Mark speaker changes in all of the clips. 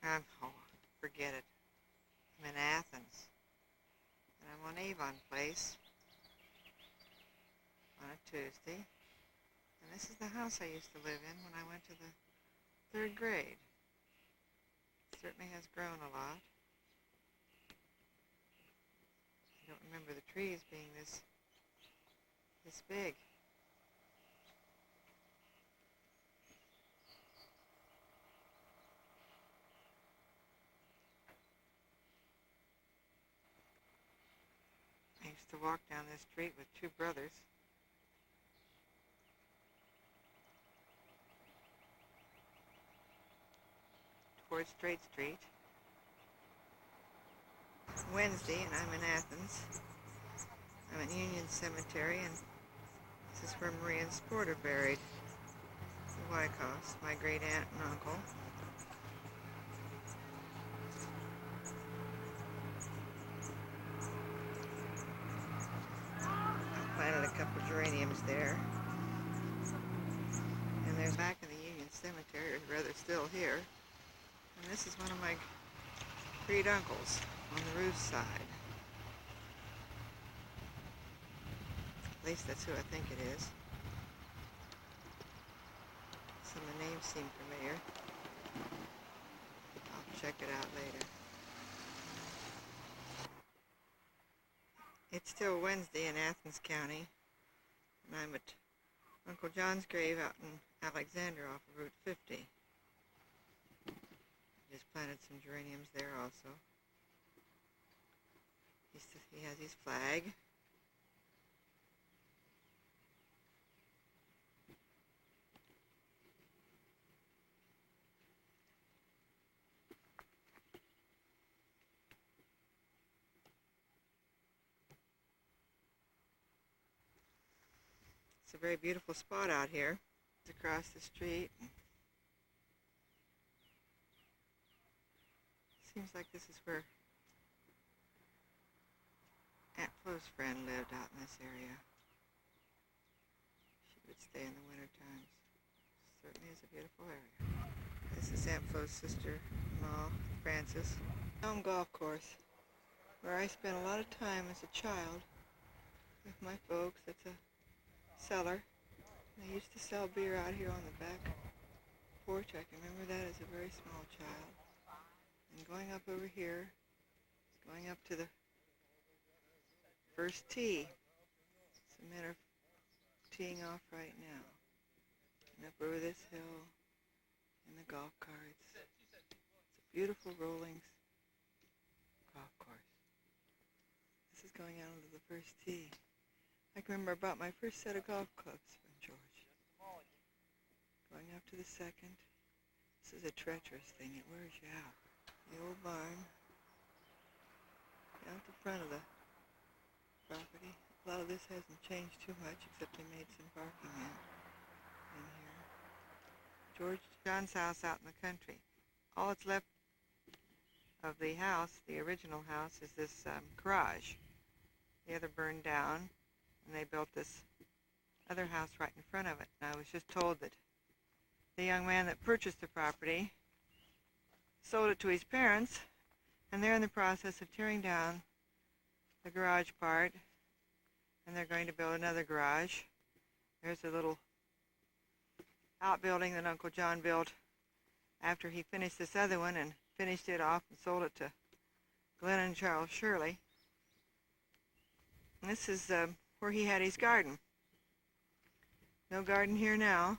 Speaker 1: Oh, forget it. I'm in Athens, and I'm on Avon Place on a Tuesday. And this is the house I used to live in when I went to the third grade. It certainly has grown a lot. I don't remember the trees being this big. I used to walk down this street with two brothers. Towards Straight Street. It's Wednesday, and I'm in Athens. I'm at Union Cemetery, and this is where Maria and Sport are buried. The Wyckoffs, my great aunt and uncle. I planted a couple geraniums there. And there's back in the Union Cemetery, or rather still here. And this is one of my great uncles on the Ruth side. At least that's who I think it is. Some of the names seem familiar. I'll check it out later. It's still Wednesday in Athens County, and I'm at Uncle John's grave out in Alexander off of Route 50. Just planted some geraniums there also. He has his flag. It's a very beautiful spot out here. It's across the street. Seems like this is where Aunt Flo's friend lived out in this area. She would stay in the winter times. Certainly is a beautiful area. This is Aunt Flo's sister-in-law, Frances. Home golf course, where I spent a lot of time as a child with my folks. It's a cellar. They used to sell beer out here on the back porch. I can remember that as a very small child. And going up over here, going up to the first tee. It's a matter of teeing off right now. And up over this hill in the golf carts. It's a beautiful rolling golf course. This is going out onto the first tee. I can remember I bought my first set of golf clubs from George. Going up to the second. This is a treacherous thing. It wears you out. The old barn. Down at the front of the property. A lot of this hasn't changed too much, except they made some parking in here. George John's house out in the country. All that's left of the house, the original house, is this garage. The other burned down, and they built this other house right in front of it. And I was just told that the young man that purchased the property sold it to his parents, and they're in the process of tearing down the garage part, and they're going to build another garage. There's a little outbuilding that Uncle John built after he finished this other one and finished it off and sold it to Glenn and Charles Shirley. And this is where he had his garden. No garden here now.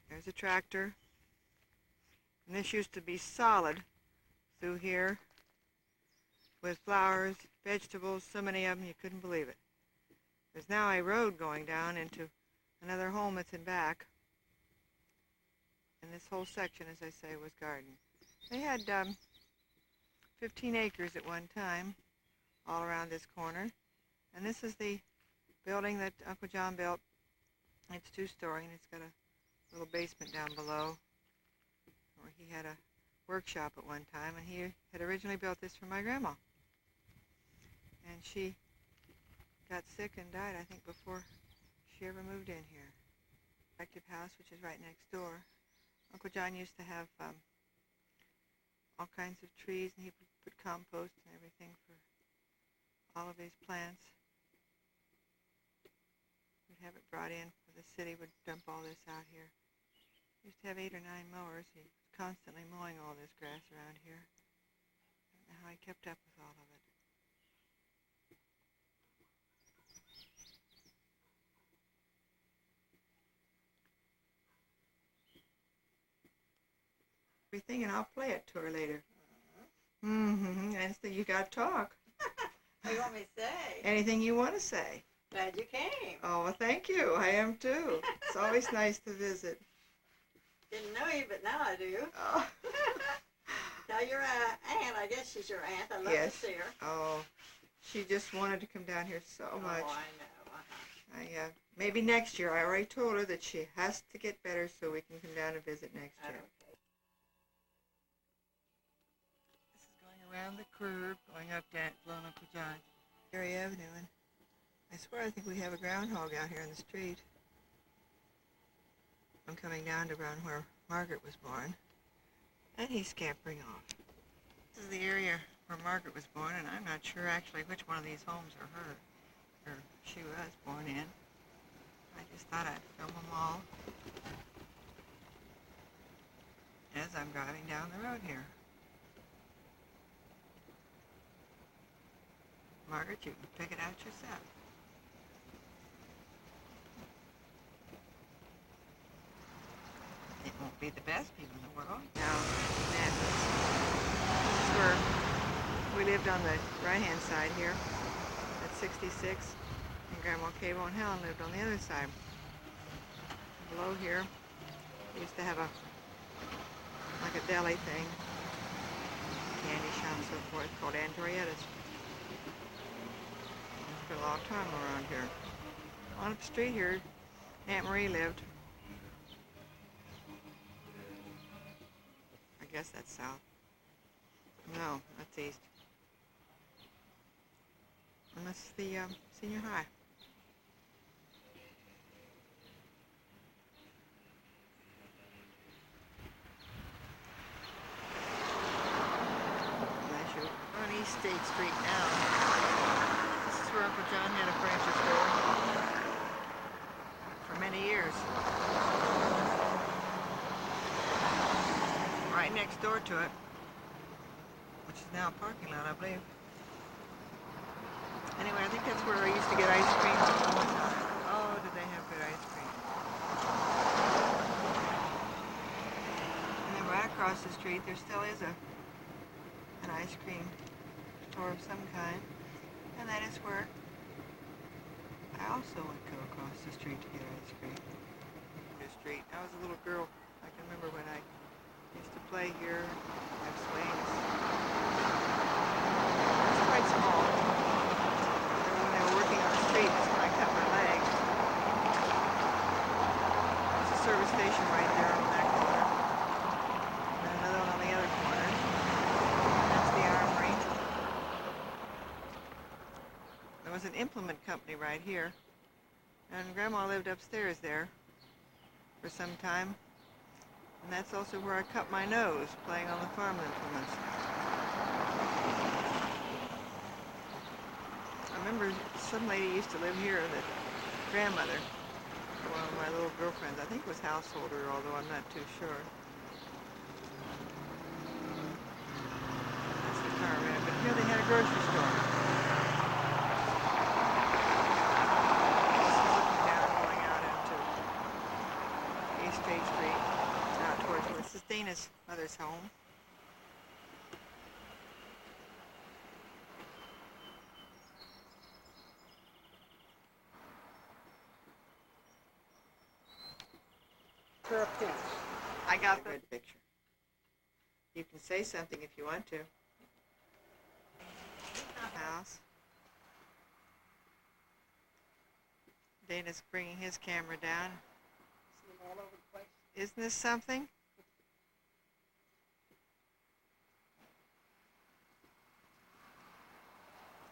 Speaker 1: There's a tractor. And this used to be solid through here with flowers, vegetables, so many of them you couldn't believe it. There's now a road going down into another home that's in back. And this whole section, as I say, was garden. They had 15 acres at one time all around this corner. And this is the building that Uncle John built. It's two-story, and it's got a little basement down below where he had a workshop at one time, and he had originally built this for my grandma. And she got sick and died, I think, before she ever moved in here. Active house, which is right next door. Uncle John used to have all kinds of trees, and he would put compost and everything for all of his plants. We'd have it brought in, the city would dump all this out here. He used to have 8 or 9 mowers. He was constantly mowing all this grass around here. I don't know how he kept up with all of it. Everything, and I'll play it to her later. And so you got to talk.
Speaker 2: What do you want me to say?
Speaker 1: Anything you want to say.
Speaker 2: Glad you came.
Speaker 1: Oh, well, thank you. I am too. It's always nice to visit.
Speaker 2: Didn't know you, but now I do.
Speaker 1: Oh.
Speaker 2: Tell your aunt. I guess she's your aunt. I love to see her.
Speaker 1: Oh, she just wanted to come down here so much.
Speaker 2: Oh, I know.
Speaker 1: Maybe next year. I already told her that she has to get better so we can come down and visit next year.
Speaker 2: Okay.
Speaker 1: This is going around the curve, going up to Lone Uncle John. Gary Avenue, and I swear I think we have a groundhog out here in the street. I'm coming down to around where Margaret was born, and he's scampering off. This is the area where Margaret was born, and I'm not sure actually which one of these homes are her, or she was born in. I just thought I'd film them all as I'm driving down the road here. Margaret, you can pick it out yourself. It won't be the best view in the world. No, madness. This is where we lived on the right-hand side here at 66, and Grandma Cable and Helen lived on the other side. Below here, we used to have like a deli thing, candy shop and so forth, called Andorietta's. For a long time around here. On up the street here, Aunt Marie lived. I guess that's south. No, that's east. And this is the senior high. On East State Street now. Where Uncle John had a furniture store for many years. Right next door to it, which is now a parking lot, I believe. Anyway, I think that's where I used to get ice cream. Oh, did they have good ice cream. And then right across the street, there still is an ice cream store of some kind. And that is where I also would go across the street to get ice cream. This street. I was a little girl. I can remember when I used to play here, have swings. It's quite small. I remember when they were working on the street, that's when I cut my leg. There's a service station right there on that corner. And another one on the other corner. That's the armory. There was an implement company right here, and Grandma lived upstairs there for some time, and that's also where I cut my nose, playing on the farm implements. I remember some lady used to live here, the grandmother, one of my little girlfriends. I think it was householder, although I'm not too sure. That's the car ran, but here they had a grocery store. State Street, out towards this is Dana's mother's home. I got the good picture. You can say something if you want to. House. Dana's bringing his camera down.
Speaker 2: All over the place.
Speaker 1: Isn't this something?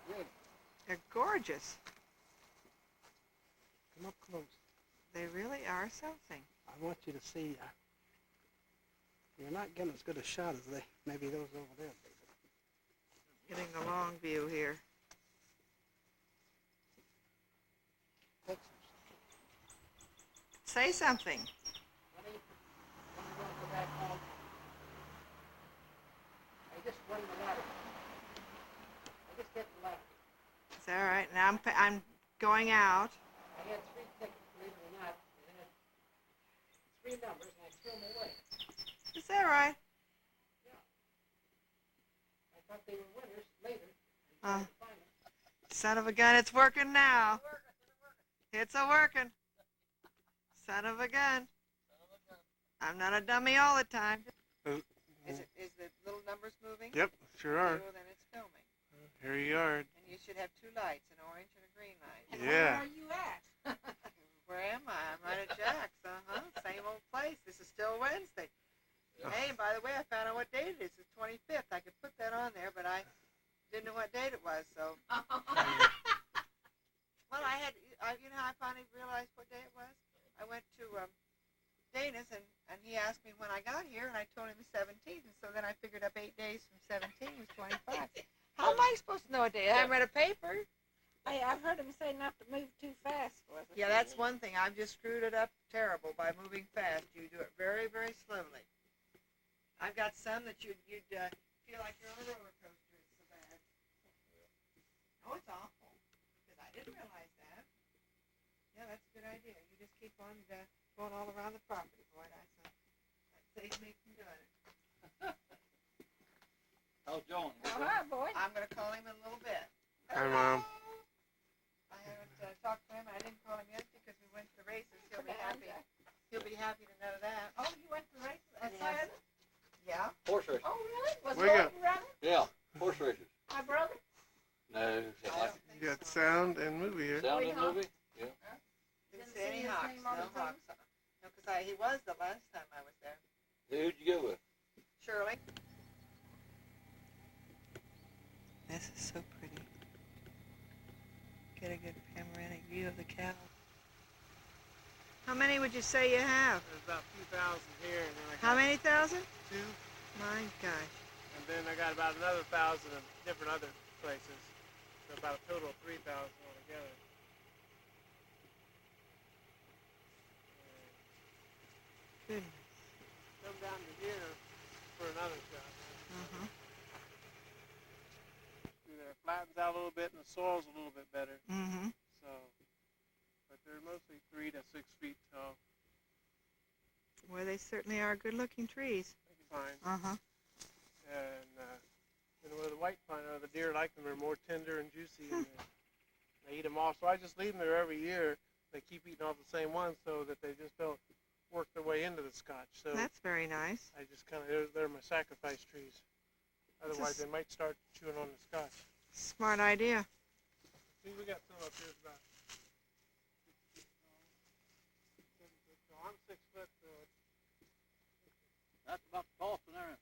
Speaker 2: Good.
Speaker 1: They're gorgeous.
Speaker 2: Come up close.
Speaker 1: They really are something.
Speaker 2: I want you to see the
Speaker 3: You're not getting as good a shot as maybe those over there.
Speaker 1: Getting a long view here. Say something.
Speaker 3: When you go back home, I just won the lottery. I just hit the lottery.
Speaker 1: It's all right. Now I'm going out.
Speaker 3: I had 3 tickets, believe it or not. It had 3 numbers, and I threw them away.
Speaker 1: Is that right?
Speaker 3: Yeah. I thought they were winners later. I tried to find them.
Speaker 1: Son of a gun, it's working now. It's a working. Son of a gun. I'm not a dummy all the time. Is the little numbers moving?
Speaker 4: Yep, sure are.
Speaker 1: Well, then it's filming.
Speaker 4: Here you are.
Speaker 1: And you should have 2 lights, an orange and a green light.
Speaker 2: And
Speaker 4: Yeah.
Speaker 2: where are you at?
Speaker 1: Where am I? I'm right at Jack's. Same old place. This is still Wednesday. Hey, and by the way, I found out what date it is. It's the 25th. I could put that on there, but I didn't know what date it was, so. Well, you know how I finally realized what day it was? I went to Dana's, and he asked me when I got here, and I told him the 17th, and so then I figured up 8 days from 17 was 25. How am I supposed to know a day? I haven't read a paper.
Speaker 2: I've heard him say not to move too fast for us.
Speaker 1: Yeah, that's one thing. I've just screwed it up terrible by moving fast. You do it very, very slowly. I've got some that you'd feel like you're on a roller coaster. It's so bad. Oh, it's awful. Because I didn't realize that. Yeah, that's a good idea. You just keep on going all around the property, boy. That saves me from doing it.
Speaker 5: How's John?
Speaker 2: Oh, hi, boy.
Speaker 1: I'm going to call him in a little bit.
Speaker 4: Hi, Mom.
Speaker 1: I haven't talked to him. I didn't call him yet because we went to the races. He'll be happy. He'll be happy to know that.
Speaker 2: Oh, you went to races at
Speaker 1: Yes.
Speaker 2: Simon?
Speaker 1: Yeah.
Speaker 5: Horse races.
Speaker 2: Oh, really? Was
Speaker 4: Wake up.
Speaker 2: Gordon running?
Speaker 5: Yeah, horse races.
Speaker 2: My brother?
Speaker 5: No,
Speaker 1: I don't think
Speaker 4: You got
Speaker 1: so.
Speaker 4: sound and movie here.
Speaker 5: sound
Speaker 2: Wait,
Speaker 5: in
Speaker 2: huh?
Speaker 5: movie? Yeah.
Speaker 1: Didn't
Speaker 2: Didn't
Speaker 1: see any
Speaker 2: see his
Speaker 1: hawks.
Speaker 2: name on
Speaker 1: No
Speaker 2: the thing?
Speaker 1: hawks. No, because he was the last time I was there.
Speaker 5: Who'd you go with?
Speaker 1: Shirley. This is so pretty. Get a good panoramic view of the cow. How many would you say you have?
Speaker 4: There's about 2,000 here, and then I got
Speaker 1: How many thousand?
Speaker 4: 2,
Speaker 1: My gosh.
Speaker 4: and then I got about another 1,000 in different other places. So about a total of 3,000 altogether.
Speaker 1: Goodness.
Speaker 4: Come down to here for another shot.
Speaker 1: Uh-huh.
Speaker 4: See there, it flattens out a little bit, and the soil's a little bit better.
Speaker 1: Mm-hmm.
Speaker 4: So, but they're mostly 3 to 6 feet tall.
Speaker 1: Well, they certainly are good-looking trees.
Speaker 4: Fine.
Speaker 1: Uh-huh.
Speaker 4: And with the white pine, the deer like them. They're more tender and juicy, and they eat them all. So I just leave them there every year. They keep eating all the same ones so that they just don't work their way into the scotch. So
Speaker 1: That's very nice.
Speaker 4: I just kind of, they're my sacrifice trees. Otherwise, they might start chewing on the scotch.
Speaker 1: Smart idea.
Speaker 4: See, we got some up here about 6 feet tall, 7 foot tall. I'm 6 foot, so it's,
Speaker 5: That's about the cost and everything.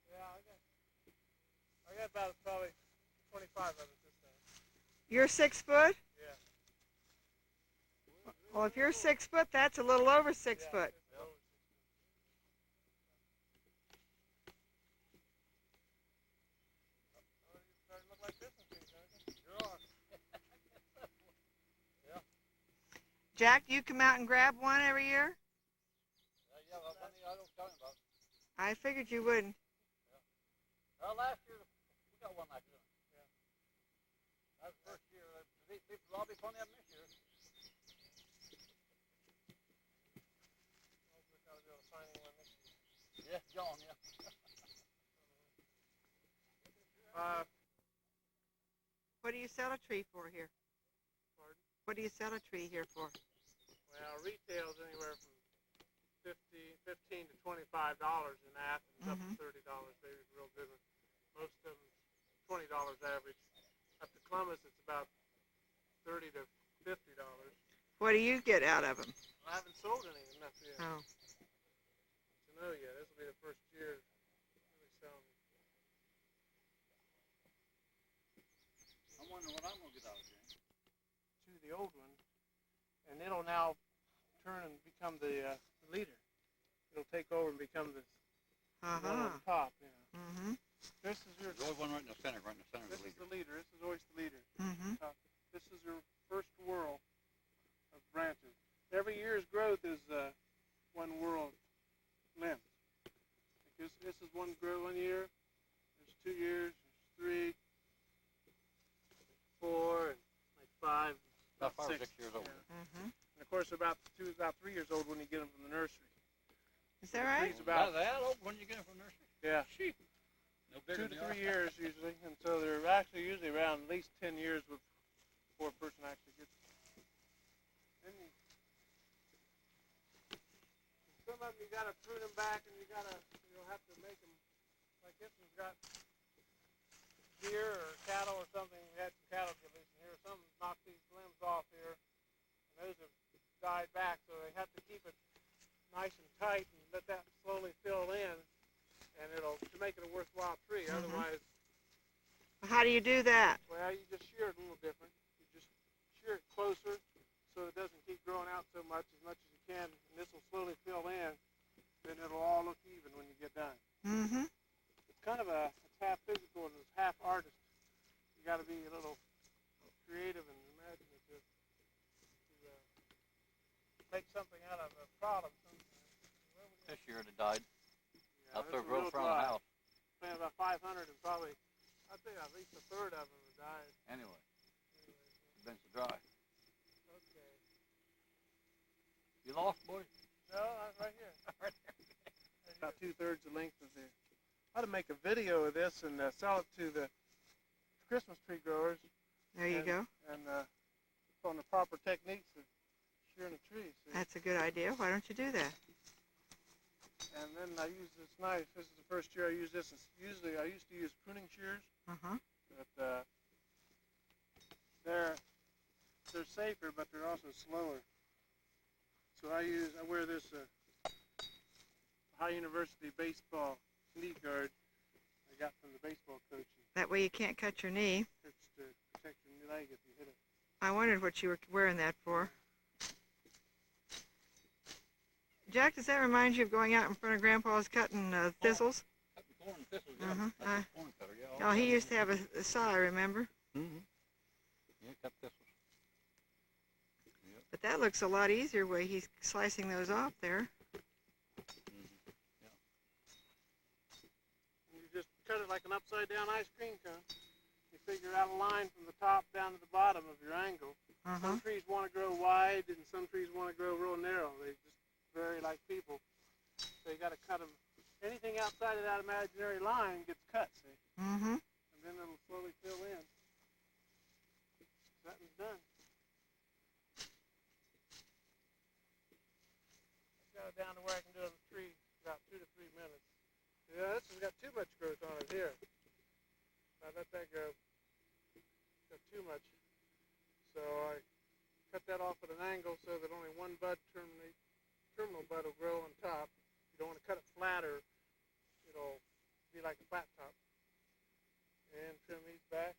Speaker 4: yeah, I got about probably 25 of it this time.
Speaker 1: You're 6 foot?
Speaker 4: Yeah.
Speaker 1: Well, if you're 6 foot, that's a little over 6
Speaker 4: Yeah,
Speaker 1: foot.
Speaker 4: it's over 6 foot. Oh, you're starting to look like Christmas trees, aren't you?
Speaker 5: Sure are.
Speaker 1: Jack, do you come out and grab one every year?
Speaker 5: Yeah, well, funny, I don't tell him about.
Speaker 1: I figured you wouldn't.
Speaker 5: Last year, we got one like this. Yeah. That was the first year. There'll be plenty of them this year.
Speaker 4: Hopefully I'll be able to find one this year.
Speaker 5: Yeah, John, yeah.
Speaker 1: What do you sell a tree for here?
Speaker 4: Pardon?
Speaker 1: What do you sell a tree here for?
Speaker 4: Well, retail's anywhere from $15 to $25 in Athens, up to $30. They're real good ones. Most of them $20 average. Up to Columbus, it's about $30 to $50.
Speaker 1: What do you get out of them?
Speaker 4: I haven't sold any enough yet
Speaker 1: Oh,
Speaker 4: to know yet. This will be the first year really selling.
Speaker 5: I'm wondering what I'm going to get out of James.
Speaker 4: To the old one, and it'll now turn and become the leader. It'll take over and become the One on top, yeah.
Speaker 1: Mm-hmm.
Speaker 4: This is your.
Speaker 5: There's always one right in the center of
Speaker 4: This
Speaker 5: the
Speaker 4: is
Speaker 5: leader.
Speaker 4: the leader. This is always the leader.
Speaker 1: Mm-hmm.
Speaker 4: This is your first whorl of branches. Every year's growth is one whorl length. Like this is one grow 1 year. There's 2 years. There's 3, 4, and like 5.
Speaker 5: About 5 or
Speaker 4: 6
Speaker 5: 6 years old.
Speaker 4: Yeah.
Speaker 1: Mm-hmm.
Speaker 4: And of course, about 3 years old when you get them from the nursery.
Speaker 1: Is that right?
Speaker 4: Tree's about
Speaker 5: that old when you get them from nursery?
Speaker 4: yeah.
Speaker 5: Sheep. No
Speaker 4: 2
Speaker 5: bigger
Speaker 4: to
Speaker 5: than
Speaker 4: 3 years usually, and so they're actually usually around at least 10 years before a person actually gets them. Then some of them you gotta prune them back, and you'll have to make them like this one's got deer or cattle or something. We had some cattle get loose in here. Some knocked these limbs off here, and those have died back, so they have to keep it nice and tight and let that slowly fill in, and it'll to make it a worthwhile tree.
Speaker 1: Mhm.
Speaker 4: Otherwise,
Speaker 1: How do you do that?
Speaker 4: well, you just shear it a little different. You just shear it closer so it doesn't keep growing out so much as you can, and this will slowly fill in, then it'll all look even when you get done.
Speaker 1: Mm-hmm.
Speaker 4: It's kind of it's half physical and it's half artist. You got to be a little creative and imaginative to make something out of a problem.
Speaker 5: This year they died.
Speaker 4: Yeah,
Speaker 5: Up there
Speaker 4: this is
Speaker 5: real
Speaker 4: real
Speaker 5: front of the
Speaker 4: dry.
Speaker 5: house.
Speaker 4: Spent about 500 and probably, I'd say at least a third of them have died.
Speaker 5: Anyway,
Speaker 4: Anyway,
Speaker 5: it's been so dry.
Speaker 4: okay.
Speaker 5: You lost, boy?
Speaker 4: No, right here. About 2/3 the length of the. I ought to make a video of this and sell it to the Christmas tree growers.
Speaker 1: There you go.
Speaker 4: And on the proper techniques of shearing a tree. See?
Speaker 1: That's a good idea. Why don't you do that?
Speaker 4: And then I use this knife. This is the first year I use this. Usually I used to use pruning shears,
Speaker 1: Uh-huh.
Speaker 4: but they're safer, but they're also slower. So I wear this High University baseball knee guard I got from the baseball coach.
Speaker 1: That way you can't cut your knee.
Speaker 4: It's to protect your leg if you hit it.
Speaker 1: I wondered what you were wearing that for. Jack, does that remind you of going out in front of Grandpa's cutting thistles?
Speaker 5: Cutting corn and thistles, yeah.
Speaker 1: Mhm.
Speaker 5: That's a corn cutter, yeah.
Speaker 1: Oh, he used to have a saw, I remember.
Speaker 5: Mm-hmm. Yeah, cut thistles.
Speaker 1: But that looks a lot easier way he's slicing those off there.
Speaker 5: Mm-hmm. Yeah.
Speaker 4: And you just cut it like an upside down ice cream cone. You figure out a line from the top down to the bottom of your angle.
Speaker 1: Uh-huh.
Speaker 4: Some trees want to grow wide and some trees want to grow real narrow. They just vary like people. So you got to cut them. Anything outside of that imaginary line gets cut, see?
Speaker 1: Mm-hmm.
Speaker 4: And then it'll slowly fill in. Something's done. I got it down to where I can do it on the tree about 2 to 3 minutes. Yeah, this has got too much growth on it here. I let that go. Got too much. So I cut that off at an angle so that only one terminal bud will grow on top. You don't want to cut it flat or it'll be like a flat top. And trim these back.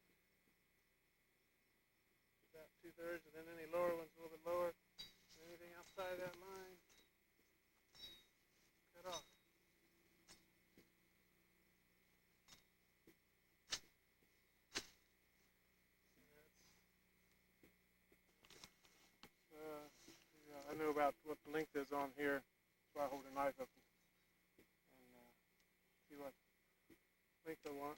Speaker 4: About 2/3, and then any lower ones a little bit lower. And anything outside of that line, cut off. Yeah, I know about what the length is on here. That's why I hold the knife up and see what length I want.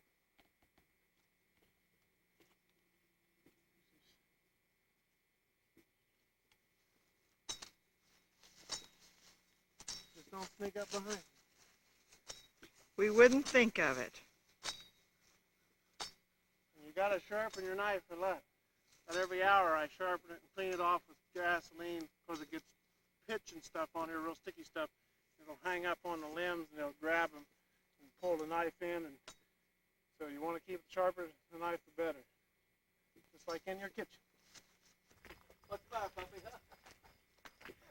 Speaker 4: Just don't sneak up behind me.
Speaker 1: We wouldn't think of it.
Speaker 4: And you gotta sharpen your knife a lot. About every hour I sharpen it and clean it off with gasoline because it gets pitch and stuff on here, real sticky stuff. It'll hang up on the limbs and it'll grab them and pull the knife in. And so you want to keep it sharper the knife the better. Just like in your kitchen.
Speaker 5: What's the matter, puppy?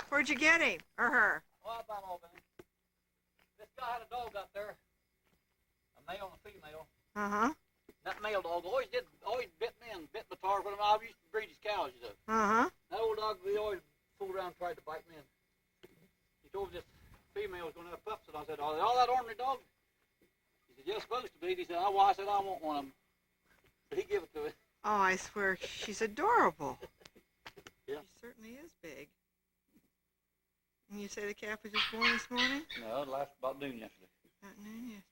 Speaker 1: Where'd you get him? Or her?
Speaker 5: Oh, about Albany. This guy had a dog out there, a male and a female.
Speaker 1: Uh-huh.
Speaker 5: That male dog always bit me and bit my tar when I used to breed his cows, you know.
Speaker 1: Uh-huh.
Speaker 5: That old dog, he always fooled around and tried to bite me. And he told me this female was going to have pups, and I said, "Oh, all that ornery dog? He said, you're supposed to be. He said, I said, I want one of them. But he gave it to me.
Speaker 1: Oh, I swear, she's adorable.
Speaker 5: Yeah.
Speaker 1: She certainly is big. And you say the calf was just born this morning?
Speaker 5: No, it lasted about noon yesterday.
Speaker 1: About noon yesterday.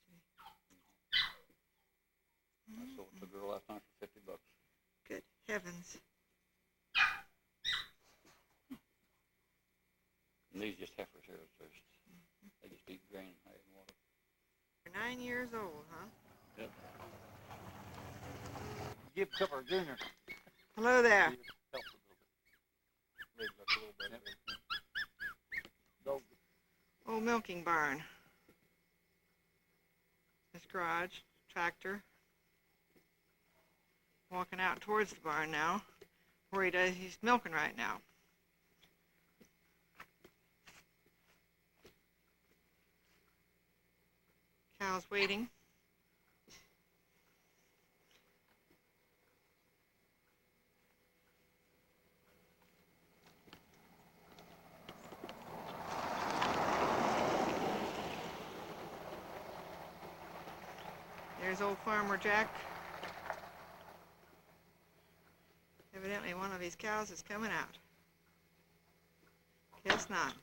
Speaker 5: I sold it to a girl last night for $50.
Speaker 1: Good heavens.
Speaker 5: And these just heifers here. They just eat grain and hay and water.
Speaker 1: You're 9 years old, huh?
Speaker 5: Yep. Give Cooper a junior.
Speaker 1: Hello there.
Speaker 5: Helps a little bit. Rigs up a little bit. Yep.
Speaker 1: Old milking barn. This garage, tractor. Walking out towards the barn now. Where he's milking right now. Cows waiting. There's old Farmer Jack. Evidently one of these cows is coming out. Guess not.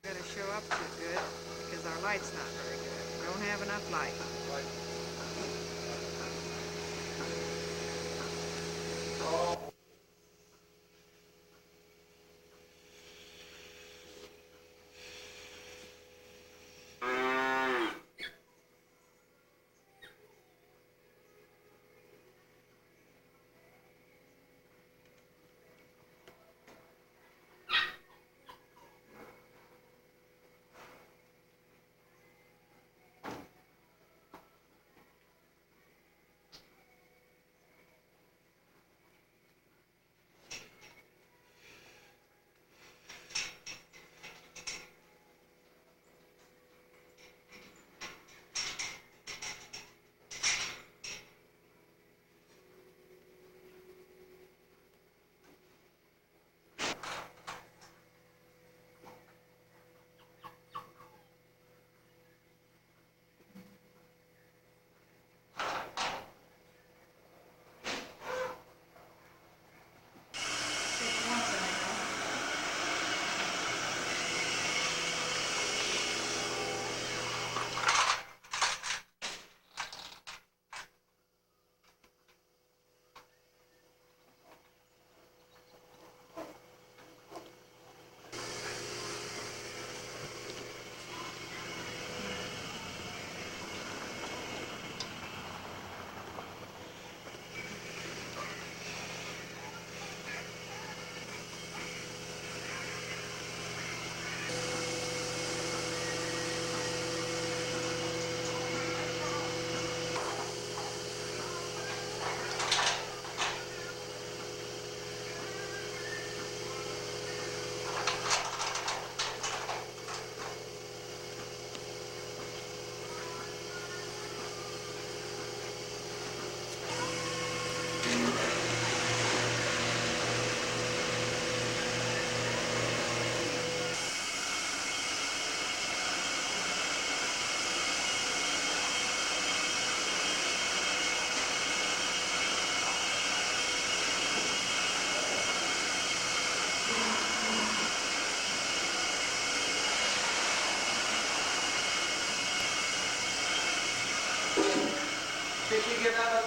Speaker 1: Gotta show up too good because our light's not very good. We don't have enough light.
Speaker 5: Did you give that up?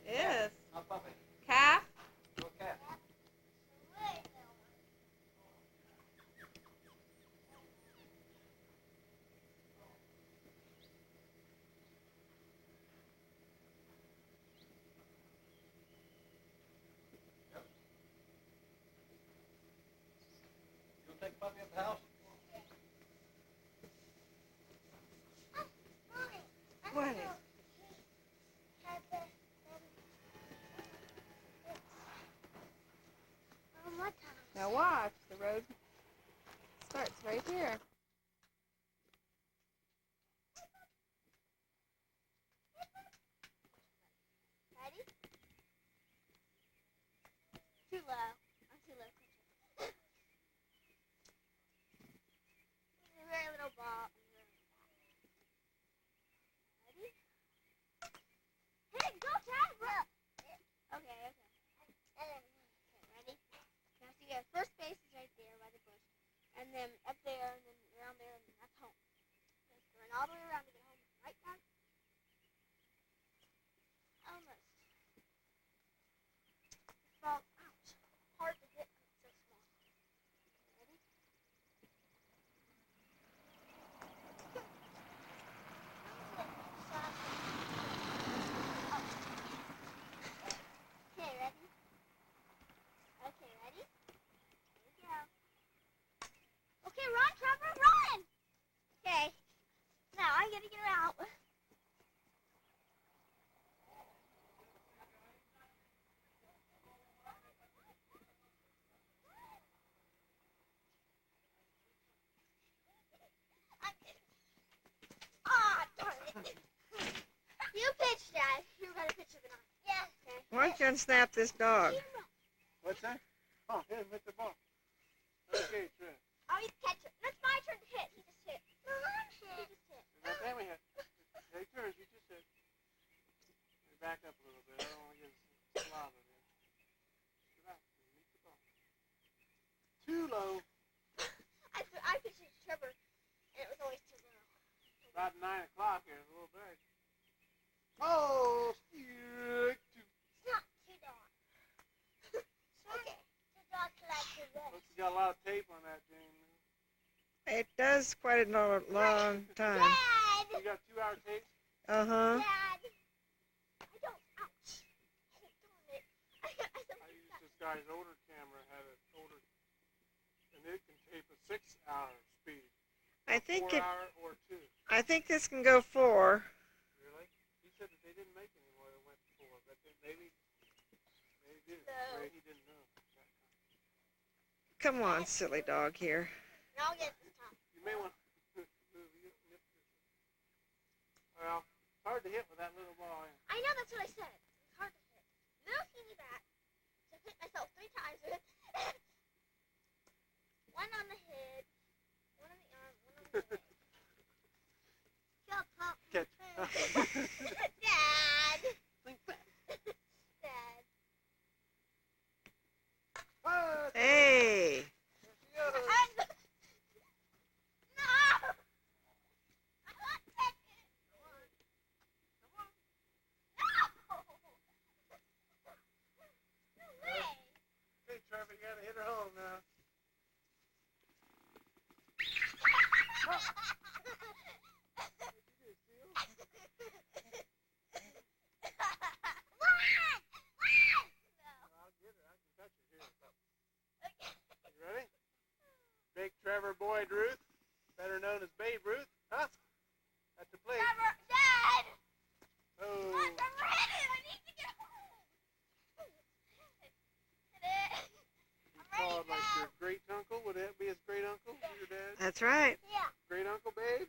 Speaker 1: It is.
Speaker 5: Not puppy.
Speaker 1: Calf?
Speaker 5: Little cat. You'll take puppy at the house?
Speaker 1: What is?
Speaker 6: there. First base is right there by the bush. And then up there, and then around there, and then that's home. Just run all the way around to get home. Right, Dad? Almost. Well, ouch. Hard to hit because it's so small. Ready? Okay, ready? Okay, ready? Here we go. Okay, run, Trevor, run! Okay. Now I'm gonna get her out. Ah, darn it. You pitch, Dad. You're gonna pitch the banana. Yeah. Okay.
Speaker 1: Why don't you unsnap this dog?
Speaker 4: What's that? Oh, hit him with the ball. Okay, Trent.
Speaker 6: Oh, he's catcher. That's my turn to hit. He just hit. No, I'm hit. He just hit.
Speaker 4: That time we hit. Take turns, you just hit. Back up a little bit. I don't want to get slobber there. Get out. Meet the ball. Too low.
Speaker 6: I pitched it to Trevor, and it was always too low.
Speaker 4: About 9 o'clock here, a little bit. Oh, strike two.
Speaker 6: It's not too dark. Okay. Too dark to like the rest.
Speaker 4: Looks like you got a lot of tape on that thing.
Speaker 1: It does quite a long time.
Speaker 6: Dad!
Speaker 4: You got 2-hour tape?
Speaker 1: Uh-huh.
Speaker 6: Dad! I don't. Ouch. Oh, darn it.
Speaker 4: I used this guy's older camera, had an older, and it can tape a 6-hour speed.
Speaker 1: I think
Speaker 4: 4-hour or 2.
Speaker 1: I think this can go 4.
Speaker 4: Really? He said that they didn't make any more that went 4, but then maybe they did.
Speaker 6: So-
Speaker 4: Maybe he didn't know.
Speaker 1: Come on, silly dog here.
Speaker 6: I'll get this time.
Speaker 4: You may want to move. Well, it's hard to hit with that little ball.
Speaker 6: I know, that's what I said. It's hard to hit. Little teeny bat. Just hit myself 3 times with it. One on the head, one on the arm, one on the leg. Go, pump.
Speaker 4: Catch.
Speaker 6: Dad.
Speaker 4: Think back.
Speaker 6: Dad.
Speaker 4: Ah,
Speaker 1: Hey!
Speaker 4: the other.
Speaker 6: No! I want to take it.
Speaker 4: Come on.
Speaker 6: No! No way.
Speaker 4: Hey, Trevor, you gotta hit her home now. I'll get her. I can touch her here. You ready? Big Trevor Boyd Ruth, better known as Babe Ruth, huh? At the plate.
Speaker 6: Trevor, Dad!
Speaker 4: Oh.
Speaker 6: Trevor, hit it! I need to get home! Hit it!
Speaker 4: He's called like your great uncle. Would that be his great uncle? Your dad?
Speaker 1: That's right.
Speaker 6: Yeah.
Speaker 4: Great uncle, Babe?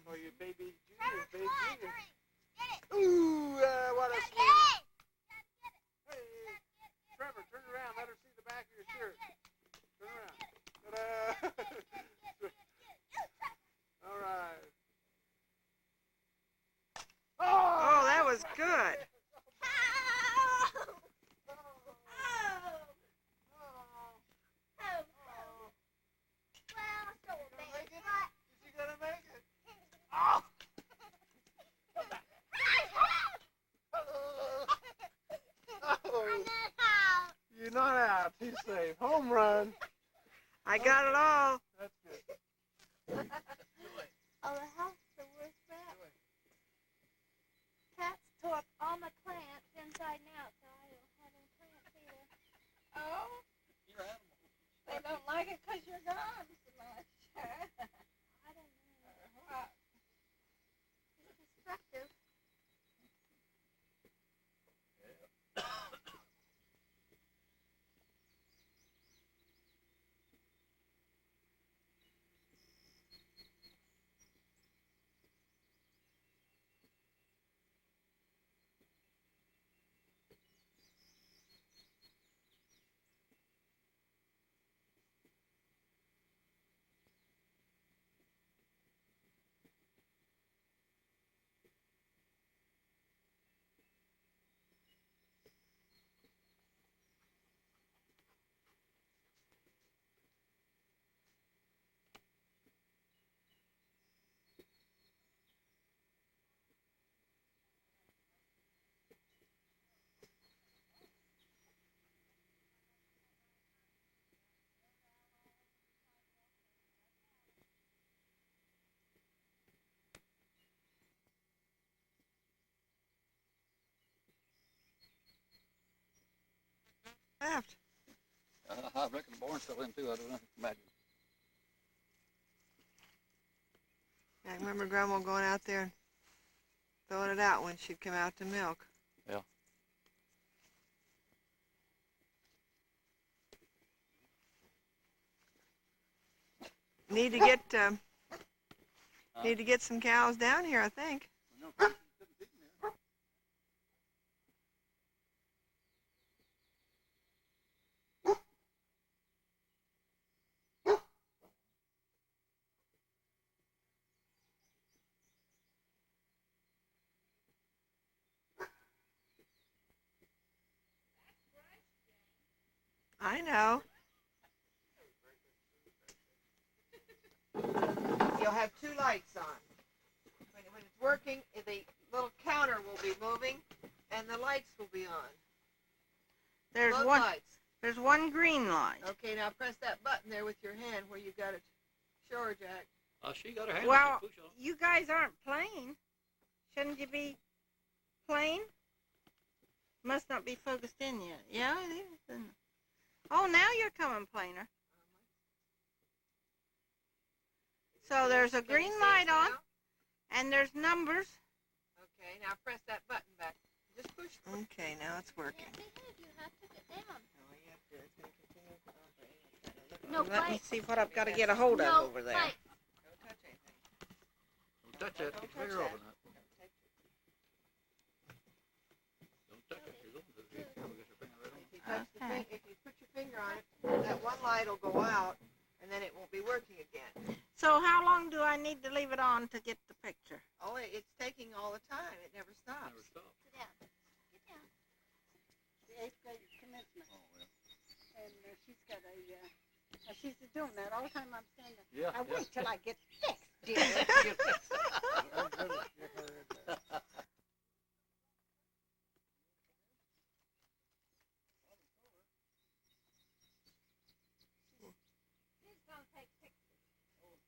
Speaker 4: Oh, your baby junior,
Speaker 6: Trevor,
Speaker 4: Babe
Speaker 6: come on,
Speaker 4: Junior.
Speaker 6: hurry! Get it!
Speaker 4: Ooh, what a
Speaker 6: Dad,
Speaker 4: swing.
Speaker 6: get it! Dad, get it!
Speaker 4: Hey,
Speaker 6: Dad, get it!
Speaker 4: Trevor, turn around. Let her see the back of your shirt. Turn around. Ta-da. All right.
Speaker 1: Oh, that was good.
Speaker 4: Is he gonna make it? Oh! Oh! You're not out. He's safe. Home run.
Speaker 1: I got it all.
Speaker 4: That's good.
Speaker 6: Oh, the house the worst rat. Cats tore up all my plants inside and out, so I don't have any plants either.
Speaker 2: Oh,
Speaker 5: Your animal.
Speaker 2: they don't like it 'cause you're gone so much.
Speaker 6: I don't know. It's destructive.
Speaker 5: barn fell in too. I don't know. Imagine.
Speaker 1: I remember Grandma going out there and throwing it out when she'd come out to milk.
Speaker 5: Yeah.
Speaker 1: Need to get some cows down here, I think. I know. You'll have two lights on. When it's working, the little counter will be moving, and the lights will be on.
Speaker 7: There's
Speaker 1: Both
Speaker 7: one.
Speaker 1: lights.
Speaker 7: There's one green light.
Speaker 1: Okay, now press that button there with your hand where you've got it. Sure, Jack.
Speaker 5: She got her hand.
Speaker 7: Well,
Speaker 5: push on.
Speaker 7: you guys aren't playing. Shouldn't you be playing? Must not be focused in yet. Yeah, it is. Isn't it? Oh, now you're coming, plainer. So there's a green light on, and there's numbers.
Speaker 1: Okay, now press that button back. Just push. Okay, now it's working.
Speaker 6: You have to get down.
Speaker 1: Oh, you have to. It's going to continue to operate.
Speaker 6: No,
Speaker 7: Let me
Speaker 6: fight.
Speaker 7: see what I've got to get a hold of
Speaker 6: No,
Speaker 7: over there.
Speaker 6: fight.
Speaker 1: Don't touch anything.
Speaker 5: Don't touch that. Keep your finger over that. Don't touch it. You're going to get your finger right on it.
Speaker 1: If you put your finger on it, that one light will go out, and then it won't be working again.
Speaker 7: So how long do I need to leave it on to get the picture?
Speaker 1: Oh, it's taking all the time. It never stops.
Speaker 5: Never stop.
Speaker 6: Sit down. Get down.
Speaker 3: The 8th grade commencement,
Speaker 5: Oh, well.
Speaker 3: and she's got a, she's doing that all the time. I'm saying,
Speaker 5: Yeah.
Speaker 3: I wait till I get fixed, dear.
Speaker 6: She's gonna take pictures.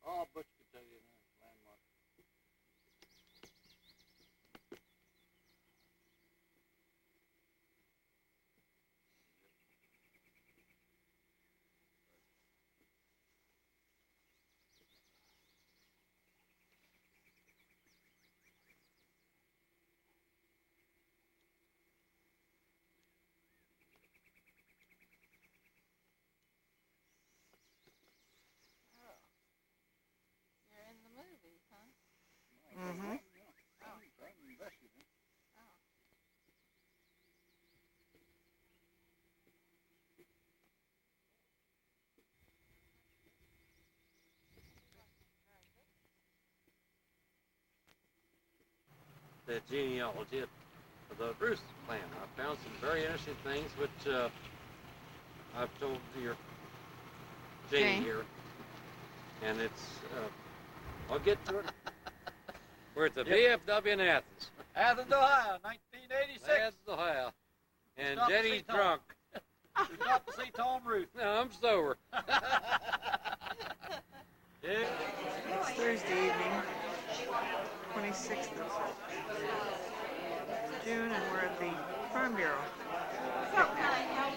Speaker 5: Oh, Butch could tell you that landmark.
Speaker 7: You're in the movies, huh?
Speaker 1: Mm-hmm.
Speaker 8: The genealogy of the Ruth clan. I found some very interesting things which I've told your Jane
Speaker 1: Jane.
Speaker 8: here, and it's I'll get to it. We're at the VFW in Athens,
Speaker 5: Athens, Ohio, 1986.
Speaker 8: Athens, Ohio, and
Speaker 5: Stop to
Speaker 8: Jenny's
Speaker 5: see Tom.
Speaker 8: drunk.
Speaker 5: We got to see Tom Ruth.
Speaker 8: No, I'm sober.
Speaker 5: Yeah.
Speaker 1: It's Thursday evening, 26th of June, and we're at the Farm Bureau.
Speaker 6: So can I help?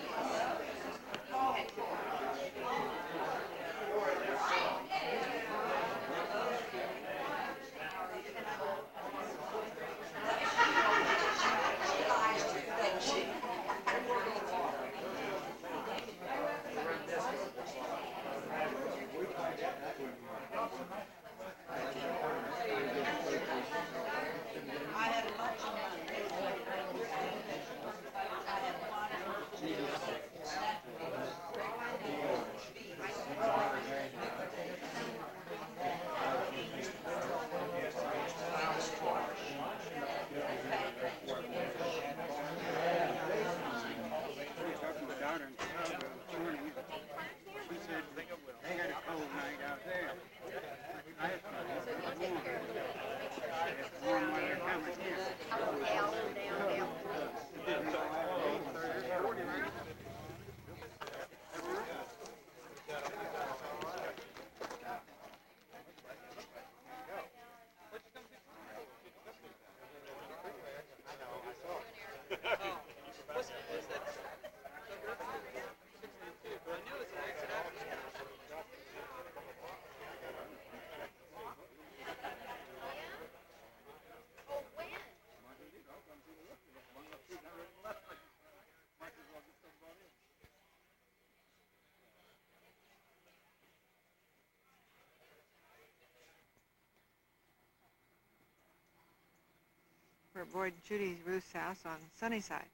Speaker 1: We're at Boyd and Judy Ruth's house on Sunnyside.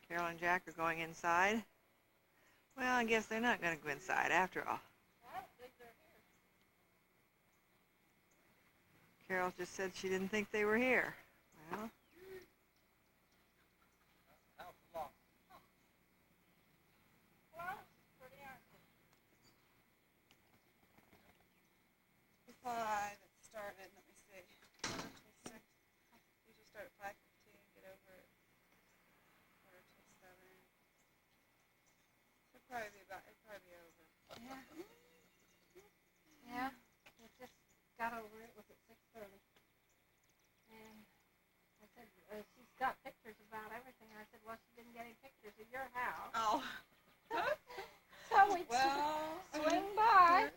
Speaker 1: Carol and Jack are going inside. Well, I guess they're not going to go inside after all.
Speaker 3: I don't think they're here.
Speaker 1: Carol just said she didn't think they were here. Well,
Speaker 5: House is locked.
Speaker 3: Well, pretty artful.
Speaker 7: Five, it started, let me see. 1:26. Usually start at 5:15, get over at 7:45. It'll probably be over.
Speaker 3: Yeah. Yeah. We just got over it. Was at 6:30. And I said, she's got pictures about everything. I said, well, she didn't get any pictures of your house.
Speaker 7: Oh.
Speaker 3: So we
Speaker 7: Well,
Speaker 3: swing by.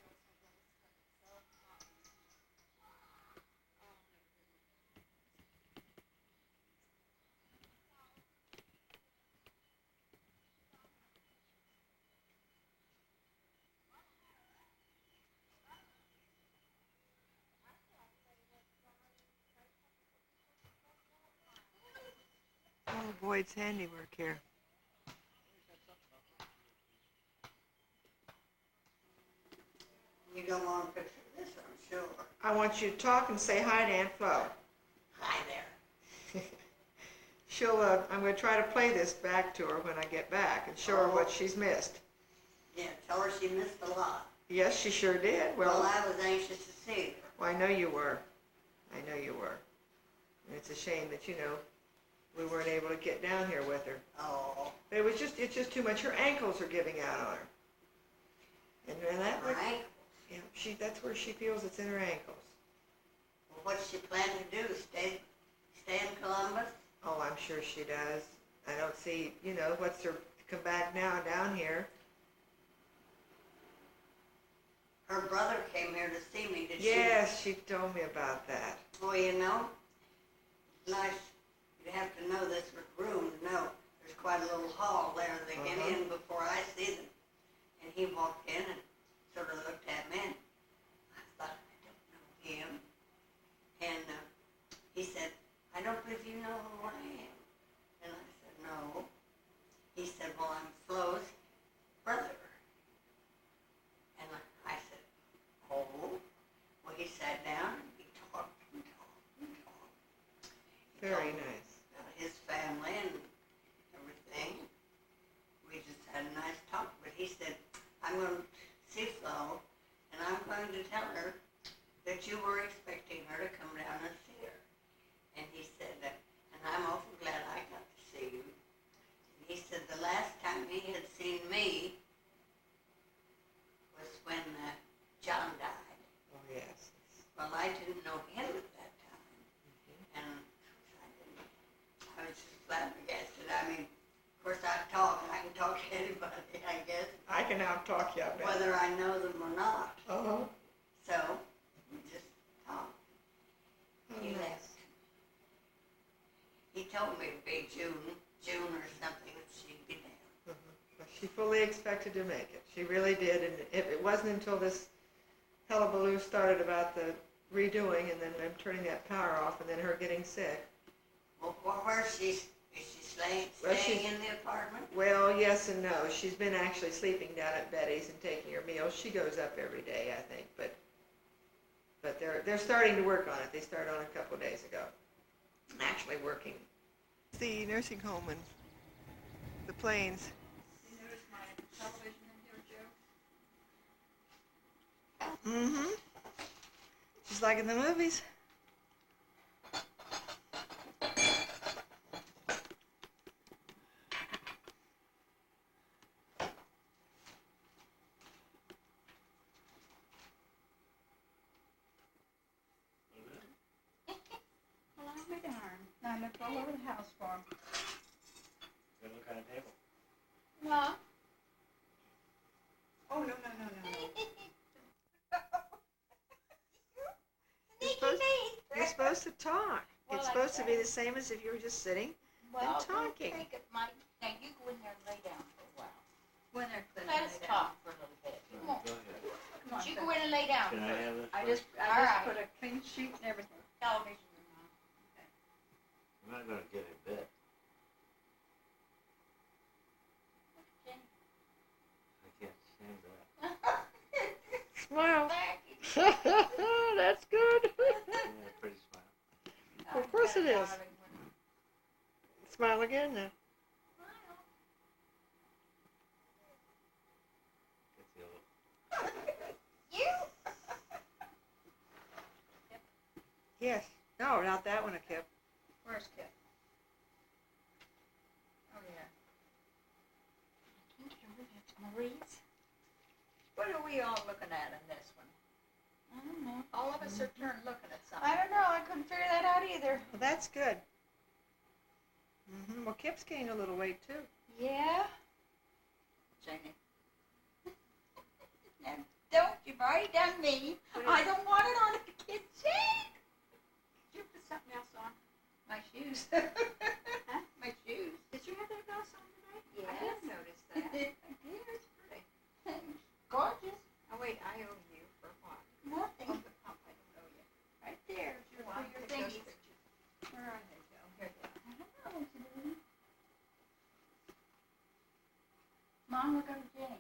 Speaker 1: oh, Boyd's handiwork here.
Speaker 2: You don't want a picture of this, I'm sure.
Speaker 1: I want you to talk and say hi to Aunt Flo.
Speaker 2: Hi there.
Speaker 1: I'm going to try to play this back to her when I get back and show her what she's missed.
Speaker 2: Yeah, tell her she missed a lot.
Speaker 1: Yes, she sure did.
Speaker 2: Well, I was anxious to see her.
Speaker 1: Well, I know you were. I know you were. And it's a shame that, we weren't able to get down here with her.
Speaker 2: Oh,
Speaker 1: But it's just too much. Her ankles are giving out on her. And that would,
Speaker 2: right.
Speaker 1: yeah, that's where she feels it's in her ankles.
Speaker 2: Well, what's she plan to do? Stay in Columbus?
Speaker 1: Oh, I'm sure she does. I don't see, what's her come back now down here.
Speaker 2: Her brother came here to see me, did
Speaker 1: Yes, she told me about that.
Speaker 2: she? Well, it's nice. You have to know this room to know. There's quite a little hall there. They get in before I see them. And he walked in and sort of looked at me, and I thought, I don't know him. And he said, I don't believe you know who I am. And I said, no. He said, well, I'm Flo's brother. And I said, oh. Well, he sat down and he talked and talked and talked. He
Speaker 1: Very
Speaker 2: told me
Speaker 1: nice.
Speaker 2: about his family and everything. We just had a nice talk. But he said, I'm going to see Flo, and I'm going to tell her that you were expecting her to come down and see her. And he said, and I'm awful glad I got to see you. And he said the last time he had seen me was when John died.
Speaker 1: Oh, yes.
Speaker 2: Well, I didn't know him at that time. And I was just flabbergasted. I mean, of course I can talk to anybody, I guess,
Speaker 1: I can out-talk you, I bet.
Speaker 2: whether I know them or not.
Speaker 1: Uh-huh.
Speaker 2: So, we just talked. He
Speaker 1: nice.
Speaker 2: left. He told me it'd be June or something, that she'd be there.
Speaker 1: Well, she fully expected to make it. She really did, and it wasn't until this hullabaloo started about the redoing and then them turning that power off and then her getting sick.
Speaker 2: Well, where's she? Is she staying
Speaker 1: Well, she's-
Speaker 2: in the apartment?
Speaker 1: Well, yes and no. She's been actually sleeping down at Betty's and taking her meals. She goes up every day, I think, but they're starting to work on it. They started on a couple of days ago. Actually working. The nursing home in the Plains.
Speaker 2: You notice my television in here, Joe?
Speaker 1: Mm-hmm. Just like in the movies.
Speaker 2: Well, I'll be darned. I looked all over the house for him.
Speaker 8: Good look on a table.
Speaker 6: No.
Speaker 2: Oh, no.
Speaker 1: You're supposed to talk.
Speaker 6: Well,
Speaker 1: It's
Speaker 6: I
Speaker 1: supposed to be
Speaker 6: said.
Speaker 1: the same as if you were just sitting.
Speaker 6: Well,
Speaker 1: talking.
Speaker 6: Think it might. Now you go in there and lay down for a while.
Speaker 2: When they're cleaning
Speaker 6: Let us
Speaker 2: it
Speaker 6: talk for a little bit. Come on.
Speaker 8: Go ahead.
Speaker 2: Come on,
Speaker 6: You go in and lay down.
Speaker 8: Can I have this?
Speaker 2: I
Speaker 8: first?
Speaker 2: just
Speaker 6: All right.
Speaker 2: put a clean sheet and everything.
Speaker 6: Television.
Speaker 8: I'm not going to get in bed. I can't stand that.
Speaker 7: Smile. That's good.
Speaker 8: Yeah, pretty smile.
Speaker 7: Of course it is. Smile again now.
Speaker 8: Gets the old.
Speaker 6: You?
Speaker 1: Yes. No, not that one, a Kip.
Speaker 2: Where's Kip? Oh, yeah.
Speaker 6: I think that's Marie's.
Speaker 2: What are we all looking at in this one?
Speaker 6: I don't know.
Speaker 2: All of us are turned looking at something.
Speaker 6: I don't know. I couldn't figure that out either.
Speaker 1: Well, that's good. Well, Kip's gained a little weight, too.
Speaker 6: Yeah.
Speaker 2: Janie.
Speaker 6: Now, don't. You've already done me. I don't want it on the kitchen.
Speaker 2: Did you put something else on?
Speaker 6: My shoes.
Speaker 2: Huh?
Speaker 6: My shoes.
Speaker 2: Did you have that else on today?
Speaker 6: Yes.
Speaker 2: I didn't notice that.
Speaker 6: I did.
Speaker 2: It's pretty.
Speaker 6: Gorgeous.
Speaker 2: Oh, wait, I owe you for what?
Speaker 6: Nothing.
Speaker 2: Oh, the pump, I don't owe you.
Speaker 6: Right there.
Speaker 2: You
Speaker 6: For
Speaker 2: want
Speaker 6: your
Speaker 2: to take those
Speaker 6: thingies.
Speaker 2: pictures? Where are they, Joe? Here they are.
Speaker 6: I don't know what to do. Mom, we'll go to Jane.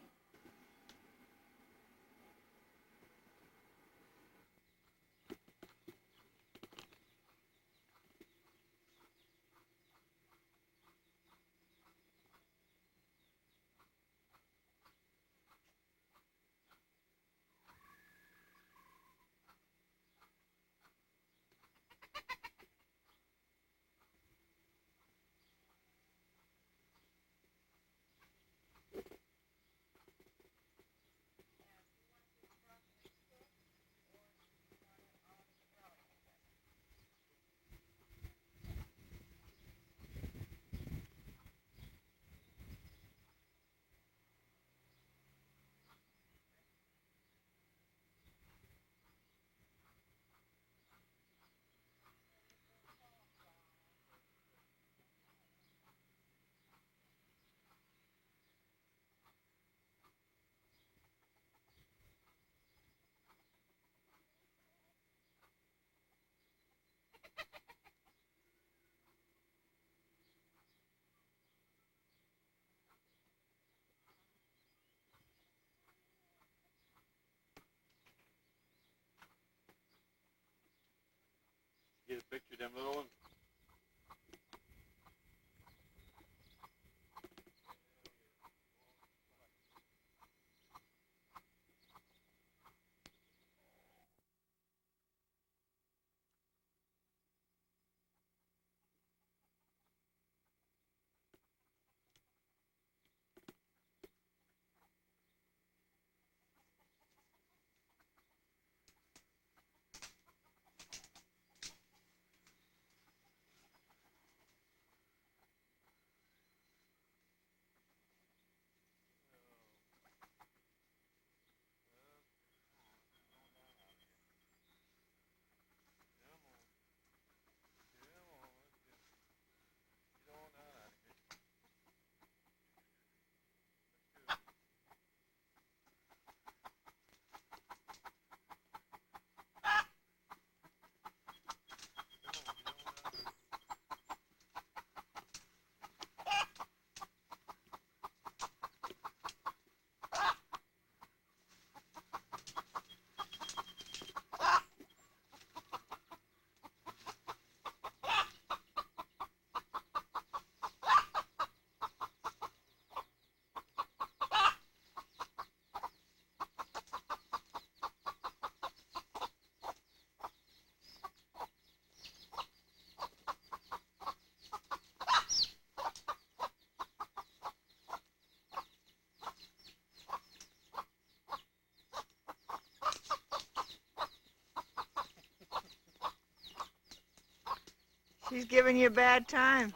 Speaker 8: Get a picture of them little ones.
Speaker 1: She's giving you a bad time.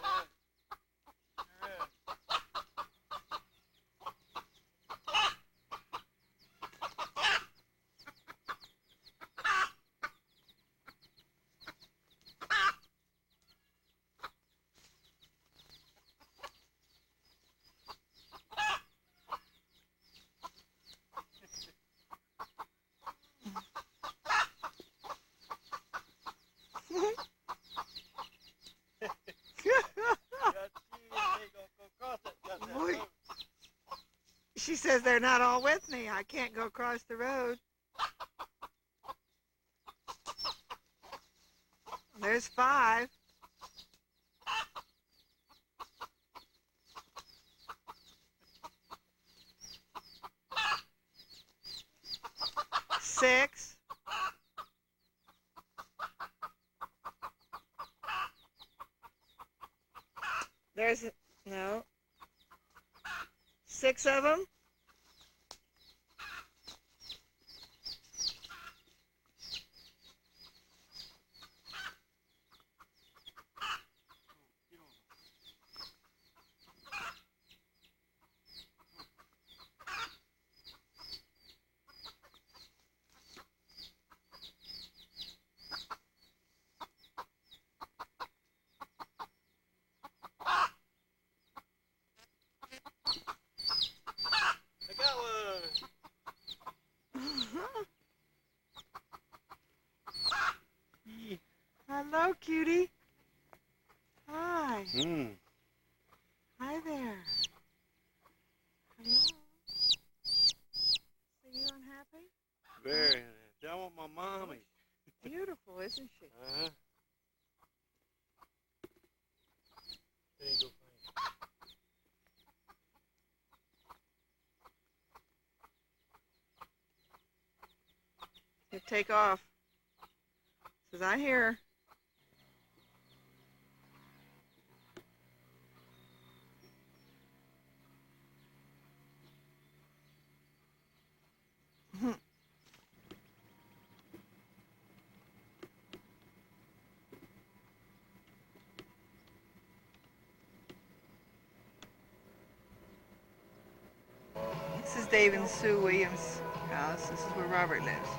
Speaker 1: She says they're not all with me. I can't go across the road. There's 5. 6. There's no 6 of them.
Speaker 4: I got one.
Speaker 1: Hello, cutie. Hi.
Speaker 8: Hmm.
Speaker 1: Hi there. Hello. Are you unhappy?
Speaker 8: Very unhappy. I want my mommy.
Speaker 1: Beautiful, isn't she?
Speaker 8: Uh-huh.
Speaker 4: There you go.
Speaker 1: You take off. Says I hear. This is Dave and Sue Williams' house. This is where Robert lives.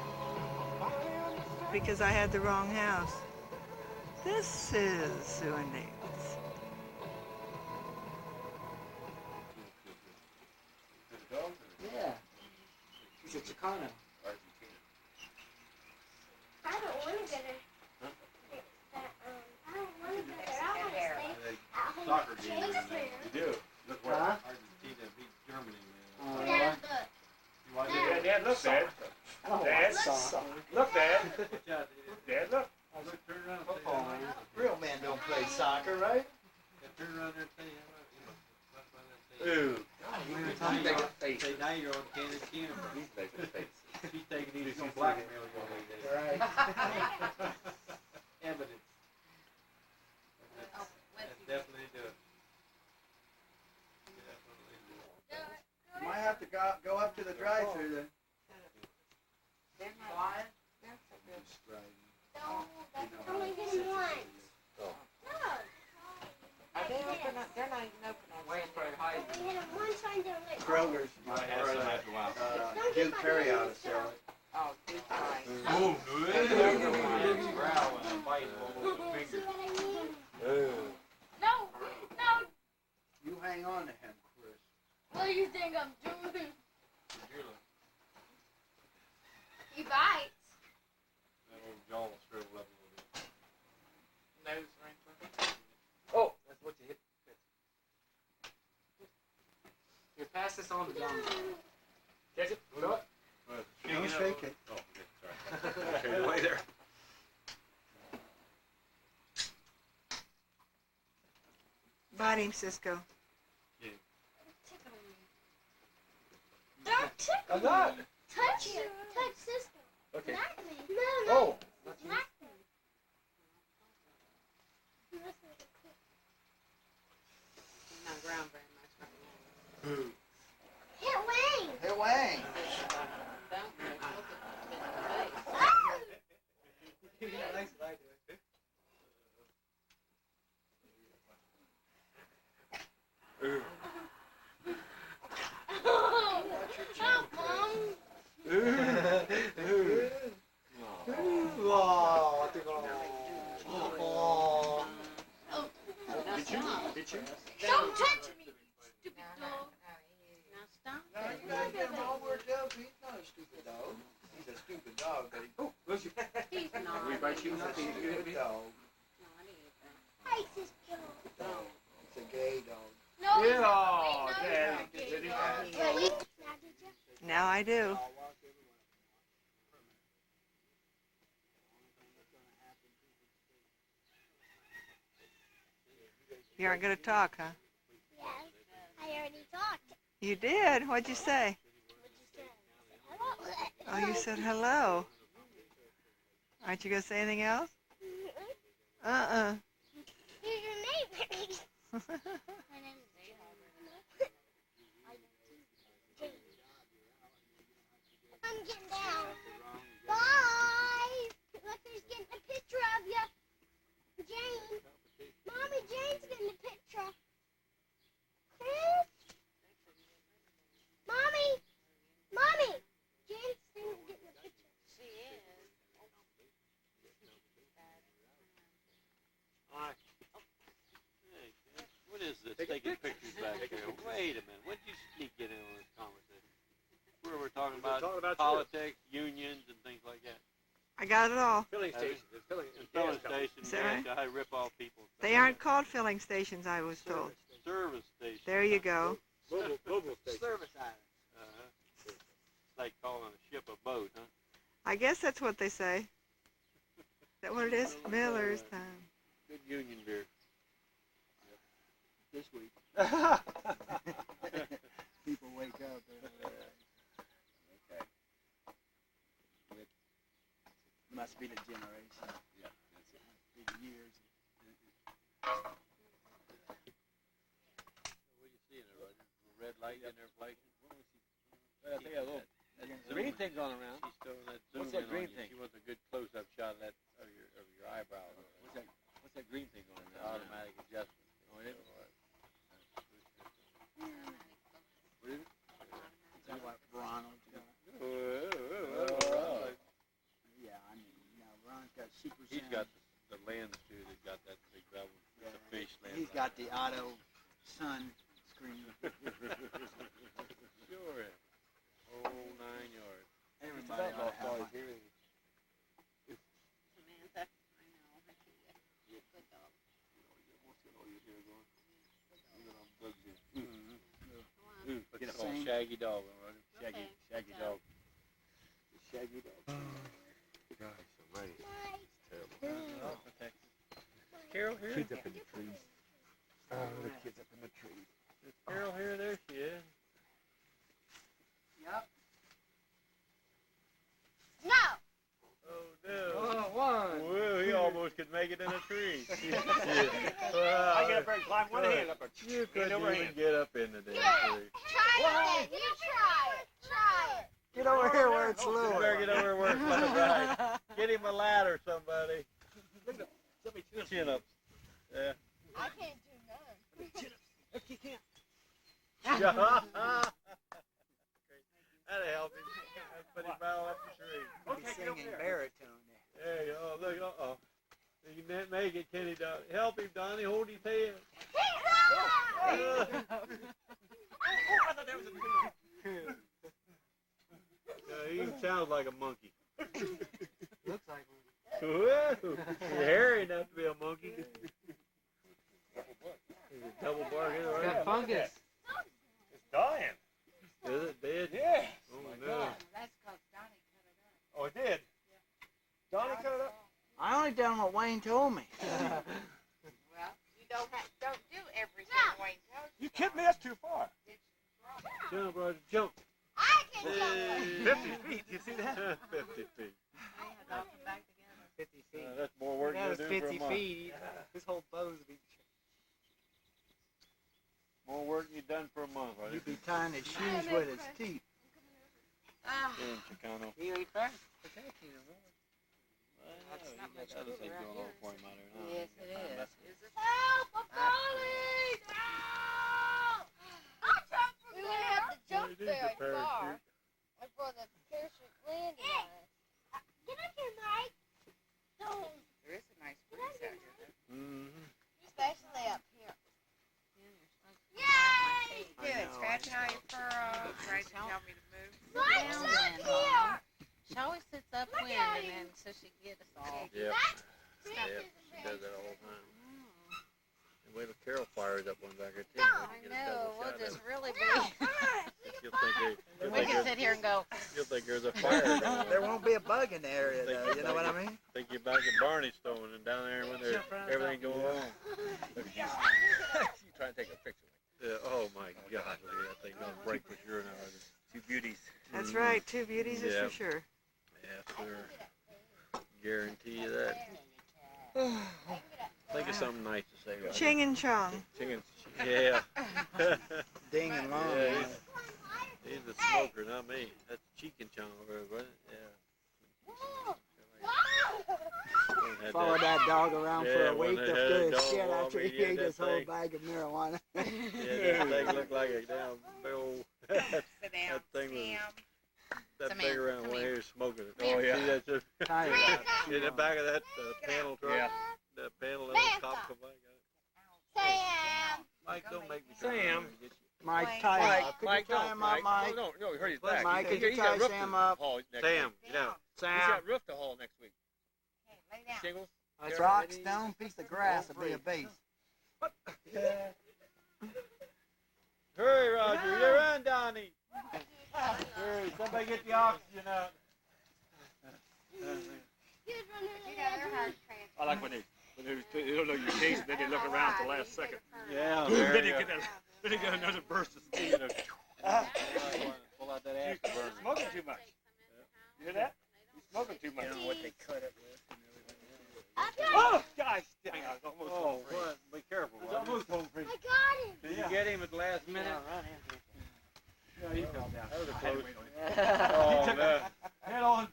Speaker 1: Because I had the wrong house. This is Sue and David's.
Speaker 5: Yeah. He's a Chicano.
Speaker 6: I don't want to go there. I don't want to go there. I want to stay at home.
Speaker 8: Soccer game.
Speaker 6: Chase
Speaker 8: You do. Look where
Speaker 5: Huh?
Speaker 8: Argentina beat Germany.
Speaker 6: Dad, look.
Speaker 8: You watch
Speaker 6: Dad.
Speaker 8: it?
Speaker 4: Dad, look, Dad.
Speaker 5: I don't
Speaker 4: Dad,
Speaker 5: want soccer.
Speaker 4: Look, Dad.
Speaker 8: Watch out, dude.
Speaker 4: Dad, look.
Speaker 8: Look, turn around. and say
Speaker 5: Football.
Speaker 8: hello.
Speaker 5: Real men don't play soccer, right?
Speaker 8: Yeah, turn around there and say hello.
Speaker 5: Ooh.
Speaker 8: Now you're on Candace Cameron.
Speaker 5: He's making a face.
Speaker 8: She's taking these on blackmail you all these days.
Speaker 5: Right.
Speaker 8: Evidence. That's definitely do it. Definitely do it.
Speaker 5: You might have to go up to the drive-thru then.
Speaker 6: No, that's only been once. No.
Speaker 1: Are they open up? They're not even open on Wednesday.
Speaker 6: We had it one time to like.
Speaker 5: Kroger's might
Speaker 8: Have some after a while.
Speaker 5: Duke Perry ought to sell it.
Speaker 1: Oh, good fine.
Speaker 8: Boom, dude.
Speaker 6: See what I mean?
Speaker 8: Ooh.
Speaker 6: No, no.
Speaker 5: You hang on to him, Chris.
Speaker 6: What do you think I'm doing? He bites.
Speaker 8: That old jaw will shrivel up a little bit.
Speaker 1: Nose wrinkle.
Speaker 5: Oh, that's what you hit.
Speaker 9: Here, pass this on to John.
Speaker 5: Catch it. Go up. Don't shake it.
Speaker 8: Oh, okay, sorry. Carried away there.
Speaker 1: Bite him, Cisco.
Speaker 6: Don't tickle
Speaker 5: I'm not.
Speaker 6: me. Touch it. Touch Cisco.
Speaker 5: Okay.
Speaker 6: Not me. No, no.
Speaker 5: Oh.
Speaker 6: Not me. You must make it quick.
Speaker 1: Not ground very much right now.
Speaker 5: Who?
Speaker 6: Hit Wayne.
Speaker 5: Hey, Wayne.
Speaker 6: Ah!
Speaker 5: Thanks, I do.
Speaker 8: Ooh.
Speaker 6: Help, Mom.
Speaker 5: Oh, I think oh.
Speaker 8: Did you?
Speaker 6: Don't touch me, stupid dog.
Speaker 1: Now stop.
Speaker 5: No, you gotta get him all worked up. He's not a stupid dog. He's a stupid dog, but
Speaker 6: He's not.
Speaker 5: we bite you. He's a good dog.
Speaker 6: Hey, Cisco.
Speaker 5: It's a gay dog.
Speaker 6: No, he's
Speaker 4: Yeah,
Speaker 6: not. Wait, no,
Speaker 4: Daddy,
Speaker 6: he's
Speaker 4: did he?
Speaker 6: not gay. Yeah, you
Speaker 1: Now I do. You aren't going to talk, huh?
Speaker 6: Yes, I already talked.
Speaker 1: You did? What'd you say?
Speaker 6: What'd you say? Hello.
Speaker 1: Oh, you said hello. Aren't you going to say anything else? Uh-uh.
Speaker 6: Here's your neighbor. My name is I'm getting down. Bye. Look, who's getting a picture of you. Jane. Mommy, Jane's getting a picture. Chris? Mommy. Mommy. Jane's getting a picture.
Speaker 3: She is.
Speaker 8: All right. Hey, what is this? Taking pictures back there. Wait a minute. When did you sneak in on this conversation? Where we're talking about politics, unions, and things like that.
Speaker 1: I got it all.
Speaker 4: Filling stations.
Speaker 8: Filling stations,
Speaker 1: Is that right?
Speaker 8: I rip off people.
Speaker 1: They aren't called filling stations, I was told.
Speaker 8: Service stations.
Speaker 1: There you go.
Speaker 4: Mobile stations.
Speaker 5: Service island.
Speaker 8: It's like calling a ship a boat, huh?
Speaker 1: I guess that's what they say. Is that what it is? Miller's time.
Speaker 8: Good union beer.
Speaker 5: This week. People wake up. Okay. It must be the generation. Yeah, that's it. Must be the years.
Speaker 8: What do you see in there, Roger? A red light in there flashing? What was he?
Speaker 5: I think a little green thing going around.
Speaker 8: She's throwing that
Speaker 5: What's
Speaker 8: zoom
Speaker 5: that
Speaker 8: in
Speaker 5: green
Speaker 8: on you.
Speaker 5: thing?
Speaker 8: She wants a good close-up shot of that of your eyebrow.
Speaker 5: What's that green thing going around?
Speaker 8: Automatic adjustment.
Speaker 5: Oh, it is? What is it? Is that what Ronald got? Yeah, I mean, Ron's got super sound.
Speaker 8: He's got the lens too. That got that big bevel, the fish lens.
Speaker 5: He's got the auto sun screen.
Speaker 8: Sure. Whole 9 yards.
Speaker 5: Everybody ought to have one.
Speaker 3: Samantha, I know. Good dog.
Speaker 8: Get
Speaker 5: Get
Speaker 8: a
Speaker 5: a
Speaker 8: shaggy dog, right?
Speaker 3: Okay,
Speaker 8: Shaggy
Speaker 3: good
Speaker 8: dog.
Speaker 5: Shaggy dog.
Speaker 10: Gosh, almighty.
Speaker 8: Oh, okay. Carol here?
Speaker 10: Kids up in the trees. Oh, the kids up in the trees.
Speaker 8: Is Carol here? There she is.
Speaker 2: Yep.
Speaker 6: No.
Speaker 8: Oh, no.
Speaker 5: Oh, one.
Speaker 8: Well, he almost could make it in a tree.
Speaker 4: I get up there and climb one hand up there.
Speaker 8: You couldn't
Speaker 4: over
Speaker 8: even
Speaker 4: hand.
Speaker 8: get up in the damn tree.
Speaker 6: Try it. You try it. Try it.
Speaker 5: Get over here where it's
Speaker 8: You
Speaker 5: lower.
Speaker 8: better get over where it's right. Get him a ladder, somebody. Chin ups. Yeah.
Speaker 6: I can't do none.
Speaker 5: If you can't.
Speaker 8: That'll help him. That's put him out up the tree.
Speaker 5: He's singing baritone there.
Speaker 8: There you go. Look, uh-oh. You can't make it, can he, Donnie? Help him, Donnie. Hold his hand. He sounds like a monkey.
Speaker 5: Looks like one.
Speaker 8: Whoa. He's hairy enough to be a monkey. He's a double bark.
Speaker 9: Got fungus.
Speaker 4: It's dying.
Speaker 8: Is it dead?
Speaker 4: Yeah.
Speaker 8: Oh, no.
Speaker 3: That's because Donnie cut it up.
Speaker 4: Oh, it did? Donnie cut it up?
Speaker 5: I only done what Wayne told me.
Speaker 3: Well, you don't do everything Wayne tells you.
Speaker 4: You kidding me? That's too far.
Speaker 8: Jump, Roger, jump.
Speaker 6: I can jump.
Speaker 4: 50 feet. You see that?
Speaker 8: 50 feet.
Speaker 3: They'll come back together.
Speaker 5: 50 feet.
Speaker 8: That's more work
Speaker 5: That was
Speaker 8: than you do
Speaker 5: 50
Speaker 8: for a month.
Speaker 5: feet. His whole bows would be.
Speaker 8: More work than you done for a month, right?
Speaker 5: He'd be tying his shoes with his teeth.
Speaker 8: In Chicano.
Speaker 5: He ain't back.
Speaker 3: That's not much
Speaker 8: Other
Speaker 3: cooler
Speaker 8: things
Speaker 3: out
Speaker 8: going
Speaker 3: here.
Speaker 8: on for him out there now.
Speaker 3: Yes, it is. Is it?
Speaker 6: Help! I'm falling! Help! I'll jump from
Speaker 3: We
Speaker 6: there.
Speaker 3: wouldn't have to jump
Speaker 8: It is a
Speaker 3: very far.
Speaker 8: parachute.
Speaker 3: Before the parachute landed on us.
Speaker 6: Get up here, Mike. Don't.
Speaker 3: There is a nice breeze out here, though.
Speaker 8: Mm-hmm.
Speaker 3: Especially up here.
Speaker 6: Yay!
Speaker 3: What are you doing? Scratching all your fur off? Trying to tell me to move?
Speaker 6: Mike's up here.
Speaker 3: She always sits
Speaker 6: Look
Speaker 3: upwind
Speaker 6: at
Speaker 3: and
Speaker 6: him.
Speaker 3: then so she can get us all.
Speaker 8: Yep.
Speaker 6: This
Speaker 8: Yep.
Speaker 6: is
Speaker 8: She does that all the time. And wait till Carol fires up one back here too.
Speaker 6: No.
Speaker 8: We
Speaker 3: I
Speaker 8: can get a
Speaker 3: know.
Speaker 8: double
Speaker 3: We'll
Speaker 8: shot of
Speaker 3: just
Speaker 8: it.
Speaker 3: really be.
Speaker 6: No, come on.
Speaker 8: You'll think
Speaker 7: We can sit here and go.
Speaker 8: you'll think there's a fire going.
Speaker 10: There won't be a bug in the area, though. You know what I mean?
Speaker 8: Think you're back at Barney's store and down there when there's everything going on.
Speaker 10: You try to take a picture.
Speaker 8: Yeah, oh my God, look at that thing gonna break for sure now.
Speaker 10: Two beauties.
Speaker 1: That's right, two beauties is
Speaker 8: Yeah.
Speaker 1: for sure.
Speaker 8: Yeah, sure. Guarantee you that. Think of something nice to say. Roger.
Speaker 1: Ching and chong.
Speaker 8: Ching. Yeah.
Speaker 10: Ding and long.
Speaker 8: Yeah, he's the smoker, not me. That's Cheek and Chong over there, wasn't it? Yeah.
Speaker 10: Followed that dog around for a week
Speaker 8: when
Speaker 10: to
Speaker 8: they had
Speaker 10: do
Speaker 8: a
Speaker 10: his
Speaker 8: dog
Speaker 10: shit
Speaker 8: walk,
Speaker 10: after he
Speaker 8: yeah,
Speaker 10: ate
Speaker 8: that
Speaker 10: his whole
Speaker 8: thing.
Speaker 10: bag of marijuana.
Speaker 8: Yeah, that thing looked like a damn big old.
Speaker 7: Sit down.
Speaker 8: That thing was
Speaker 7: Sam.
Speaker 8: that
Speaker 7: Come
Speaker 8: big
Speaker 7: here,
Speaker 8: around
Speaker 7: come
Speaker 8: one
Speaker 7: here.
Speaker 8: here smoking it.
Speaker 10: Oh, yeah.
Speaker 8: See, that's just
Speaker 10: Tiny.
Speaker 8: in the back of that panel truck.
Speaker 10: Yeah.
Speaker 8: That panel that the cop come back.
Speaker 6: Sam.
Speaker 8: Mike, don't make me.
Speaker 5: Sam.
Speaker 10: Mike, tie him up. Could
Speaker 5: Mike,
Speaker 10: you tie him up, Mike?
Speaker 5: No, he hurt his back.
Speaker 10: Mike,
Speaker 5: He-
Speaker 10: could you
Speaker 5: he got
Speaker 10: tie
Speaker 5: roof
Speaker 10: Sam
Speaker 5: to
Speaker 10: up?
Speaker 5: haul next
Speaker 8: Sam,
Speaker 5: week.
Speaker 8: get out.
Speaker 5: He's
Speaker 10: Sam.
Speaker 5: got roof to haul next week.
Speaker 7: Okay, lay down.
Speaker 5: Shingles.
Speaker 10: A rock, stone, piece of grass would be a base.
Speaker 8: Hurry, Roger. You're on, Donnie. Hurry, somebody get the oxygen out.
Speaker 7: You got her hard trans.
Speaker 5: I like when they don't know your case and then they look around at the last second.
Speaker 8: Yeah,
Speaker 5: Then
Speaker 8: there
Speaker 5: they
Speaker 8: you
Speaker 5: get
Speaker 8: go.
Speaker 5: that, then they get another burst of steam.
Speaker 8: Pull out that ass
Speaker 5: You're
Speaker 8: burn.
Speaker 5: smoking too much. You hear that? You're smoking too much.
Speaker 10: What they cut it with.
Speaker 5: Oh, gosh dang, I was almost
Speaker 8: Oh,
Speaker 5: home free.
Speaker 8: what? Be careful.
Speaker 5: I was
Speaker 8: Roger.
Speaker 5: almost home free.
Speaker 6: I got him.
Speaker 8: Did you get him at the last minute?
Speaker 5: Yeah, he fell down.
Speaker 8: That was a
Speaker 5: I had to
Speaker 8: close.
Speaker 5: wait on him.
Speaker 8: Oh, no.
Speaker 5: Head on.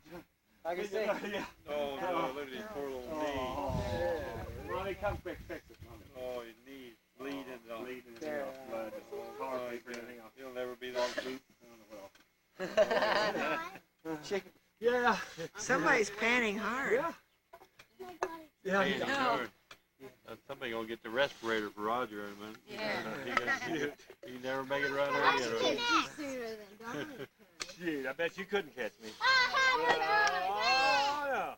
Speaker 10: I can see.
Speaker 5: Yeah.
Speaker 8: Oh, no. Look at his poor little knee.
Speaker 5: Mommy, come quick, fix it, Mommy.
Speaker 8: Oh, his knee's bleeding.
Speaker 5: Bleeding and off blood. It's all
Speaker 8: Oh,
Speaker 5: hard for anything else.
Speaker 8: he'll never be that loop.
Speaker 10: Chicken.
Speaker 5: Yeah.
Speaker 1: Somebody's panning hard.
Speaker 5: Yeah. Yeah.
Speaker 8: Hey, somebody gonna get the respirator for Roger in a minute.
Speaker 7: Yeah.
Speaker 8: He never make it right
Speaker 6: I
Speaker 8: over
Speaker 6: can
Speaker 8: here.
Speaker 6: act sooner than Donnie.
Speaker 5: Shit, I bet you couldn't catch me.
Speaker 6: Oh,
Speaker 5: yeah.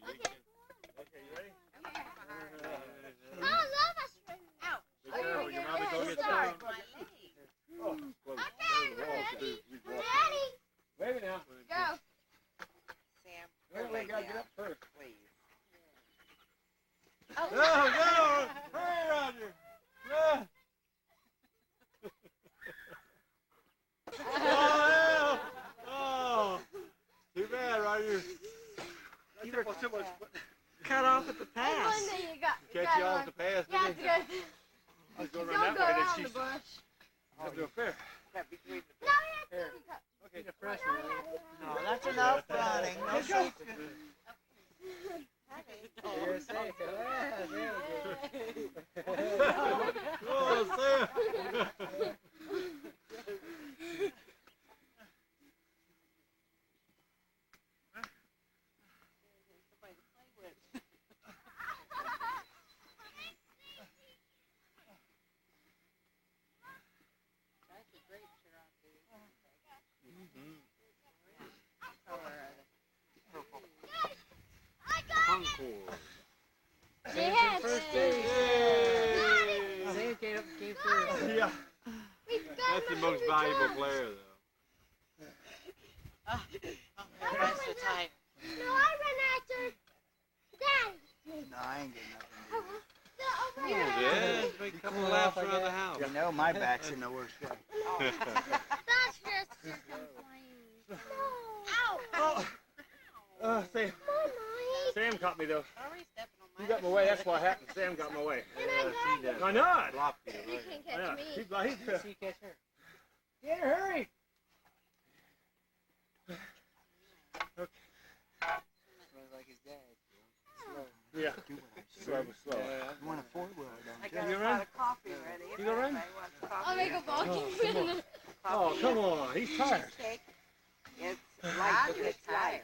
Speaker 6: Okay.
Speaker 5: Okay, you ready?
Speaker 6: I love us right now.
Speaker 8: Be careful, your mommy's gonna get
Speaker 7: Sorry,
Speaker 8: stung.
Speaker 7: my leg.
Speaker 5: Oh, close.
Speaker 6: Okay,
Speaker 5: There's a wall to do.
Speaker 6: ready?
Speaker 5: We walk.
Speaker 6: Ready?
Speaker 5: Wait a minute now.
Speaker 6: Go.
Speaker 7: Sam,
Speaker 5: Wait,
Speaker 7: go
Speaker 5: we
Speaker 7: lay
Speaker 5: gotta get
Speaker 7: down,
Speaker 5: up first.
Speaker 7: please.
Speaker 8: Go, go! Hurry, Roger! Run! Oh, oh! Too bad, Roger.
Speaker 1: You were cut off at the
Speaker 6: There's one
Speaker 1: pass.
Speaker 6: that you got.
Speaker 8: Catch you off the pass,
Speaker 6: Yeah,
Speaker 8: didn't he?
Speaker 6: good.
Speaker 5: I was going
Speaker 6: Don't
Speaker 5: around
Speaker 6: go
Speaker 5: that way,
Speaker 6: around
Speaker 5: then
Speaker 6: the
Speaker 5: she's
Speaker 6: bush.
Speaker 5: up to a fair.
Speaker 7: Cut between the
Speaker 6: No, you have to cut.
Speaker 5: Okay, the freshman.
Speaker 10: No, that's enough running. No secret.
Speaker 8: Oh, Sam!
Speaker 7: That's a great shirt on, dude. Color of it.
Speaker 6: I got it.
Speaker 8: Concord.
Speaker 6: Yes.
Speaker 9: Sam came first.
Speaker 5: Yeah.
Speaker 6: We've got
Speaker 8: That's the
Speaker 6: it
Speaker 8: most
Speaker 6: 100
Speaker 8: valuable
Speaker 6: times.
Speaker 8: player, though.
Speaker 7: Oh, that's the time.
Speaker 6: No, I ran after Daddy.
Speaker 10: No, I ain't getting nothing.
Speaker 6: The over
Speaker 8: Oh,
Speaker 6: here.
Speaker 8: yeah, make a couple of laps around the house.
Speaker 10: You know my back's in the worst shape.
Speaker 6: That's just plain. Ow.
Speaker 5: Oh, Sam.
Speaker 6: Mommy.
Speaker 5: Sam caught me though.
Speaker 7: Already stepping on my
Speaker 5: You got my way. That's what happened. Sam got my way.
Speaker 6: And I got it.
Speaker 5: I know it.
Speaker 8: Blocked you,
Speaker 6: You
Speaker 8: right?
Speaker 6: can't
Speaker 5: I know.
Speaker 6: catch me.
Speaker 5: He's
Speaker 9: See you catch her.
Speaker 5: Get her, hurry.
Speaker 9: Smells like his dad. Slow.
Speaker 5: Yeah.
Speaker 10: Do what I say.
Speaker 5: Slow, slow.
Speaker 10: You want a four-wheeler,
Speaker 7: I
Speaker 10: don't
Speaker 7: got
Speaker 10: you?
Speaker 7: a pot of coffee ready.
Speaker 5: You gonna run?
Speaker 7: Everybody wants coffee.
Speaker 6: I'll make a walking minute.
Speaker 5: Oh, come on. He's tired.
Speaker 7: Cheesecake. It's light, but it's tired.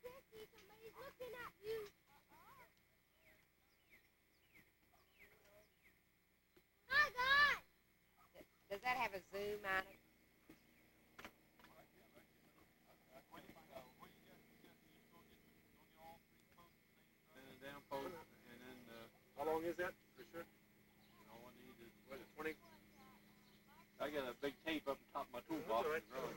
Speaker 6: Chrissy, somebody's looking at you. Hi, guys.
Speaker 11: that have a zoom on it?
Speaker 8: And then down post, and then
Speaker 4: How long is that? For sure.
Speaker 8: all I need is
Speaker 4: What is it, 20?
Speaker 8: I got a big tape up on top of my toolbox.
Speaker 4: That's all right.
Speaker 8: Really.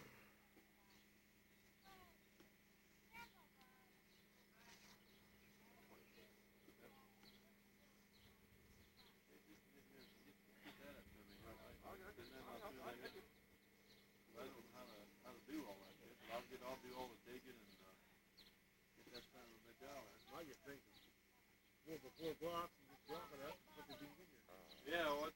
Speaker 8: Get that up to me. And then I'll do that. I don't know how to do all that yet, but I'll do all the digging and get that son of a bitch out.
Speaker 4: I get thinking. 4 blocks and just drop it up and put the beam in there.
Speaker 8: Yeah, what?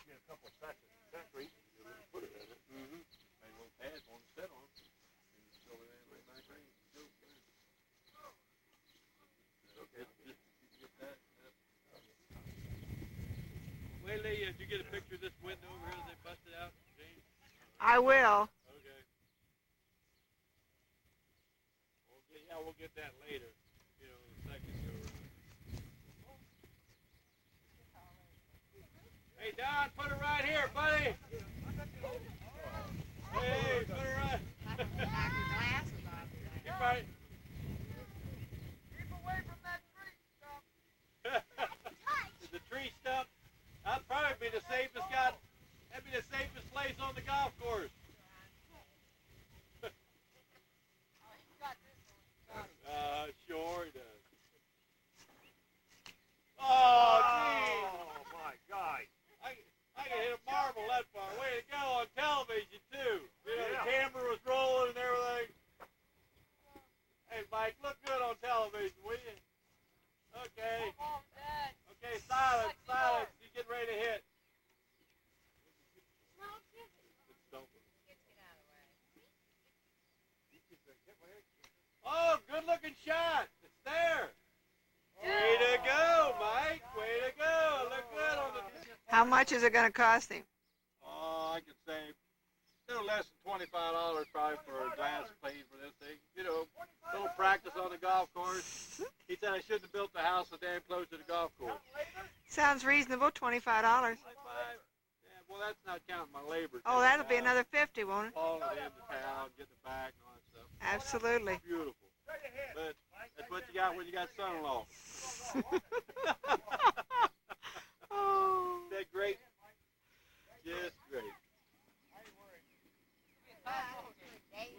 Speaker 4: Get a couple of sacks of concrete and you really put it in it.
Speaker 8: Mm-hmm. Make a little pad for them to sit on. And just go there and lay back there and go. Okay. Just get that. Wayley, did you get a picture of this window over here that they busted out, James?
Speaker 1: I will.
Speaker 8: Okay. We'll get that later. You know, the second go around. Hey, Don, put it right here, buddy. Hey, put it right.
Speaker 11: Knock your glasses off.
Speaker 8: Get right.
Speaker 4: Keep away from that tree stump.
Speaker 8: The tree stump. That'd probably be the safest guy. That'd be the safest place on the golf course. Sure he does. Oh, geez.
Speaker 4: Oh, my God.
Speaker 8: I can hit a marble that far. Way to go on television, too. You know,
Speaker 4: Yeah.
Speaker 8: the camera was rolling and everything. Hey, Mike, look good on television, will you? Okay. Okay, silence. You get ready to hit. Oh, good looking shot. It's there. Way to go, Mike. Way to go. Look good on the...
Speaker 1: How much is it going to cost him?
Speaker 8: Oh, I could say no less than $25 probably for a glass plane for this thing. You know, a little practice on the golf course. He said I shouldn't have built the house so damn close to the golf course.
Speaker 1: Sounds reasonable, $25.
Speaker 8: 25? Yeah, well, that's not counting my labor.
Speaker 1: Oh, that'll be another 50, won't it?
Speaker 8: Hauling it into town, getting it back and all that stuff.
Speaker 1: Absolutely.
Speaker 8: Beautiful. But that's what you got when you got son-in-law.
Speaker 1: Oh.
Speaker 8: Is that great? Just great. Wait a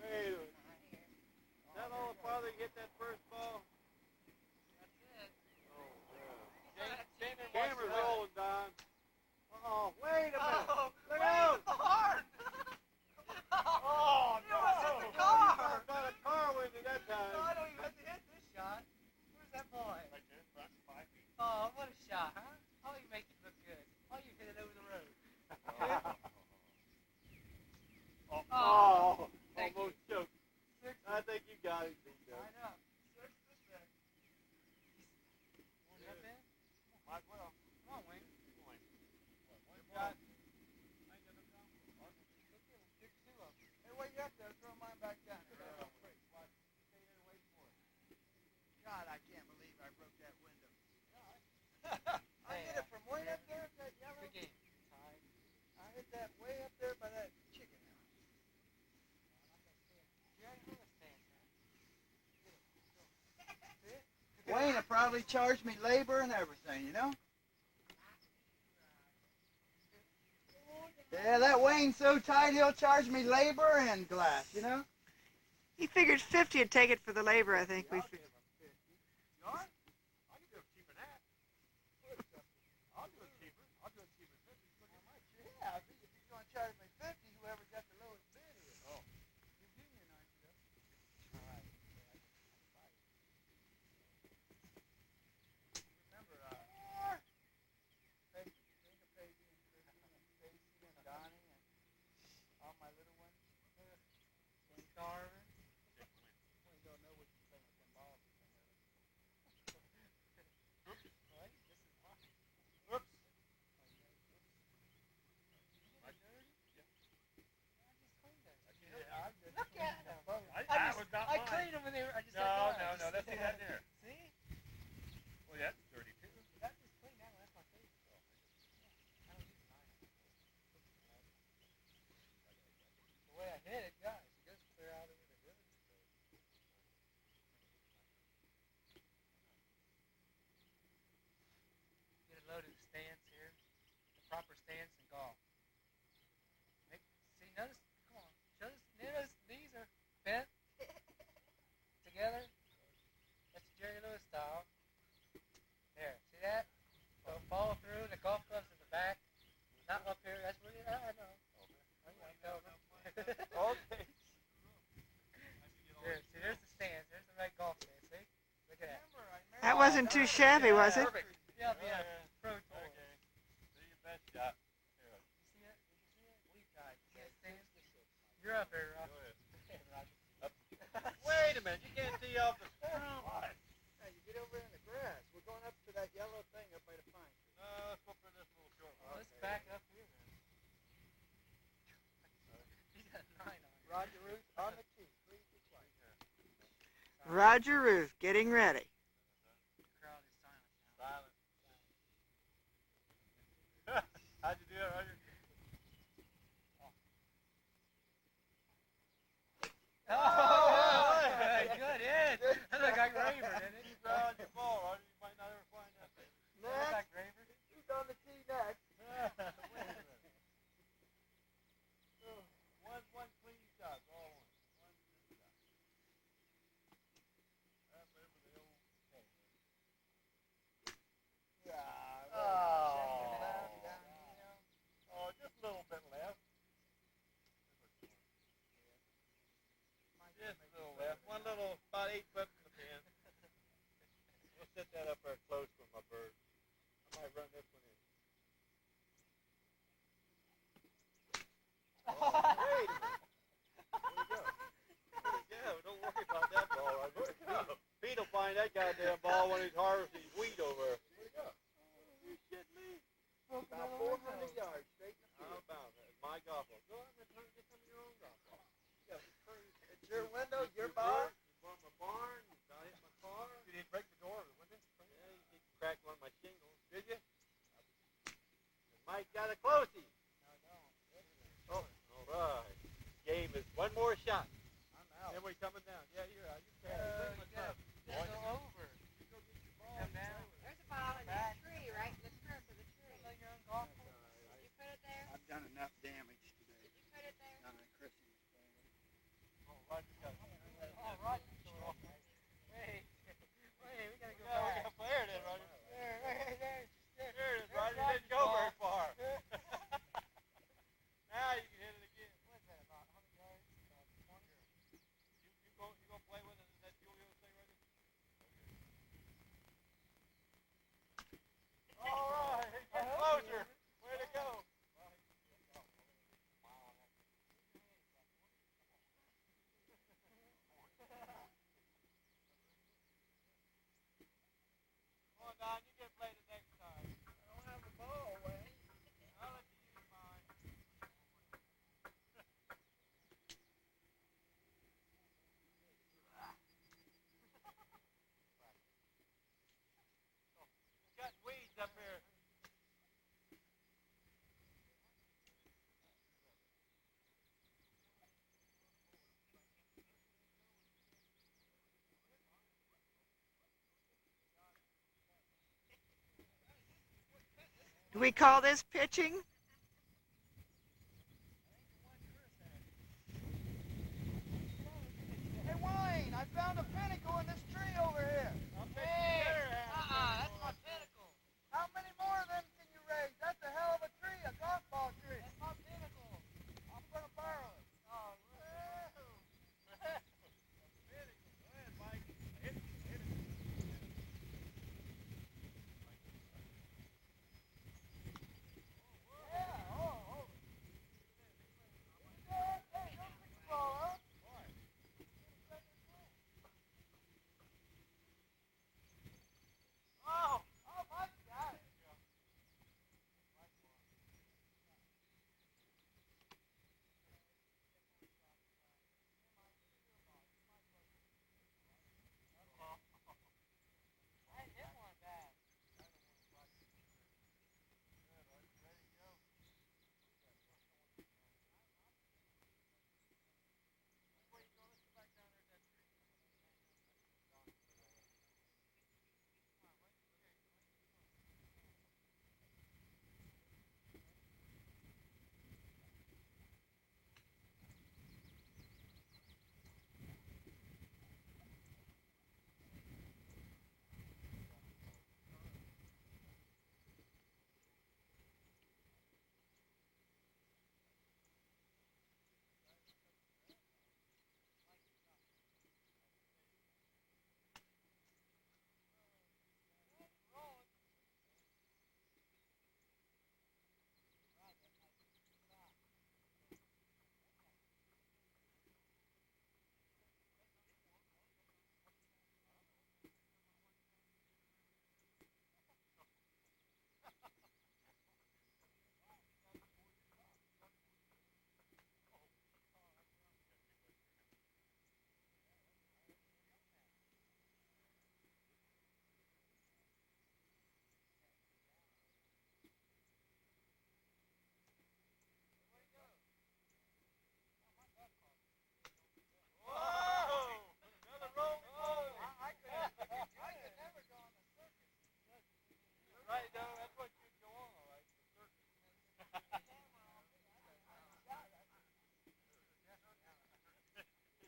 Speaker 8: minute. Is that all the farther you hit that first ball?
Speaker 9: That's it.
Speaker 8: Oh, yeah. Camera's rolling, Don. Oh, wait a minute. Look out.
Speaker 4: Hard. Oh, no.
Speaker 8: It was the car. Not a car with me that time.
Speaker 9: No, I don't even have to hit this shot. Where's that boy?
Speaker 4: Right there, front 5 feet.
Speaker 9: Oh, what a shot, huh? Oh, you make it look good. Oh, you hit it over the road.
Speaker 8: Oh,
Speaker 9: Thank
Speaker 8: almost choked. I think you got it.
Speaker 9: Line up. 6 to 6. Want that, man?
Speaker 4: Might as well.
Speaker 9: Come on, Wayne.
Speaker 4: Got
Speaker 9: Pick 2 up. Hey, wait up there. Throw mine back down. Stay there and wait for it. God, I can't believe I broke that window. I hit it from way up there at that yellow. Good game. I hit that way up there by that chicken house. Wayne will probably charge me labor and everything, you know? Yeah, that Wayne's so tight he'll charge me labor and glass, you know?
Speaker 1: He figured 50 would take it for the labor, I think.
Speaker 4: You are? I can do it cheaper than that. I'll do it cheaper. I'll do it cheaper than 50. Look at my shit.
Speaker 9: Yeah, if he's going to charge me 50, whoever got the lowest bid is.
Speaker 4: Oh.
Speaker 9: You're unionized, though. All right. Remember, Peggy and Christy and Stacy and Donnie and all my little ones. King Carver. Well, you don't know what you think with them balls.
Speaker 1: wasn't too shabby, was it?
Speaker 5: Perfect. Yeah, yeah. Pro tour.
Speaker 8: Okay. Do your best shot. Here.
Speaker 5: You see it? Did you see it? Weak guy. You can't stand. You're up here, Rob.
Speaker 8: Go ahead.
Speaker 5: Hey, Roger.
Speaker 8: Wait a minute. You can't tee off the spot.
Speaker 9: Now you get over in the grass. We're going up to that yellow thing up by the pine tree.
Speaker 8: No, let's go for this little short one.
Speaker 5: Let's back up here, man. He's got 9 on.
Speaker 9: Roger Ruth on the key. Please be quiet.
Speaker 1: Roger Ruth getting ready.
Speaker 5: The crowd is silent now.
Speaker 8: Silent. How'd you do it, Roger?
Speaker 5: Oh, good hit. That looked like Raver, didn't it?
Speaker 8: Keep your eye on your ball, Roger. You might not ever find that thing.
Speaker 5: That looked like Raver.
Speaker 9: Who's on the tee next?
Speaker 8: Wait a minute. One clean shot. All one. One clean shot. That's over the old thing.
Speaker 9: Yeah.
Speaker 8: Oh, just a little bit left. Just a little left. One little, about 8 foot from the pin. We'll set that up there close for my bird. I might run this one in. Wait a minute. Where'd it go? Don't worry about that ball. Right? Where'd it go? Pete will find that goddamn ball when he's harvesting his wheat over there. Where'd it go? You shitting me?
Speaker 9: About 400 yards straight in the
Speaker 8: How
Speaker 9: field.
Speaker 8: about that? My golf ball. Go out and get some of your own golf ball. Yeah, it's crazy.
Speaker 9: It's your window, your bar.
Speaker 8: You bought my barn. You got hit my car.
Speaker 5: You didn't break the door or the window?
Speaker 8: Yeah, you cracked one of my shingles. Did you? Mike got a closey. Oh, all right. Game is one more shot.
Speaker 9: I'm out.
Speaker 8: Then we're coming down. Yeah, you're out. You can't.
Speaker 5: You gotta go over.
Speaker 8: You go get your ball.
Speaker 5: Come down.
Speaker 11: There's a ball in that tree, right in the skirts of the tree.
Speaker 5: Like your own golf course.
Speaker 11: Did you put it there?
Speaker 9: I've done enough damage today.
Speaker 11: Did you put it there?
Speaker 9: Down at Christmas.
Speaker 8: Oh, Roger got it.
Speaker 5: Oh, Roger. Wait, we gotta go
Speaker 8: Yeah, we
Speaker 5: back.
Speaker 8: got a player then, Roger.
Speaker 5: There.
Speaker 8: There it is, Roger. You didn't go very far. Now you can hit it again.
Speaker 5: What is that, about 100 yards? About 20?
Speaker 8: You go play with it and that Julio thing right there? All right. Get closer. Way to go. Come on, Don. You can play the next time.
Speaker 9: I don't have a ball, Wayne.
Speaker 8: I'll let you use mine. Got weeds up here.
Speaker 1: Do we call this pitching?
Speaker 9: Hey, Wayne, I found a pinnacle in this tree over here.
Speaker 5: That's my pinnacle.
Speaker 9: How many more of them can you raise? That's a hell of a tree, a golf ball tree.
Speaker 5: That's my pinnacle.
Speaker 9: I'm going to borrow it.
Speaker 5: Oh,
Speaker 8: Go ahead, Mike. Hit it.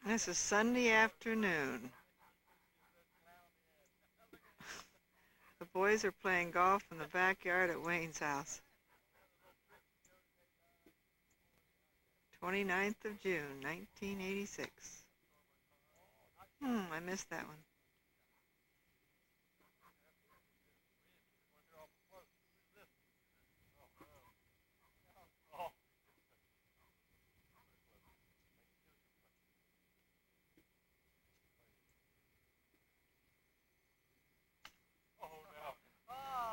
Speaker 1: This is Sunday afternoon. The boys are playing golf in the backyard at Wayne's house. 29th of June, 1986. I missed that one.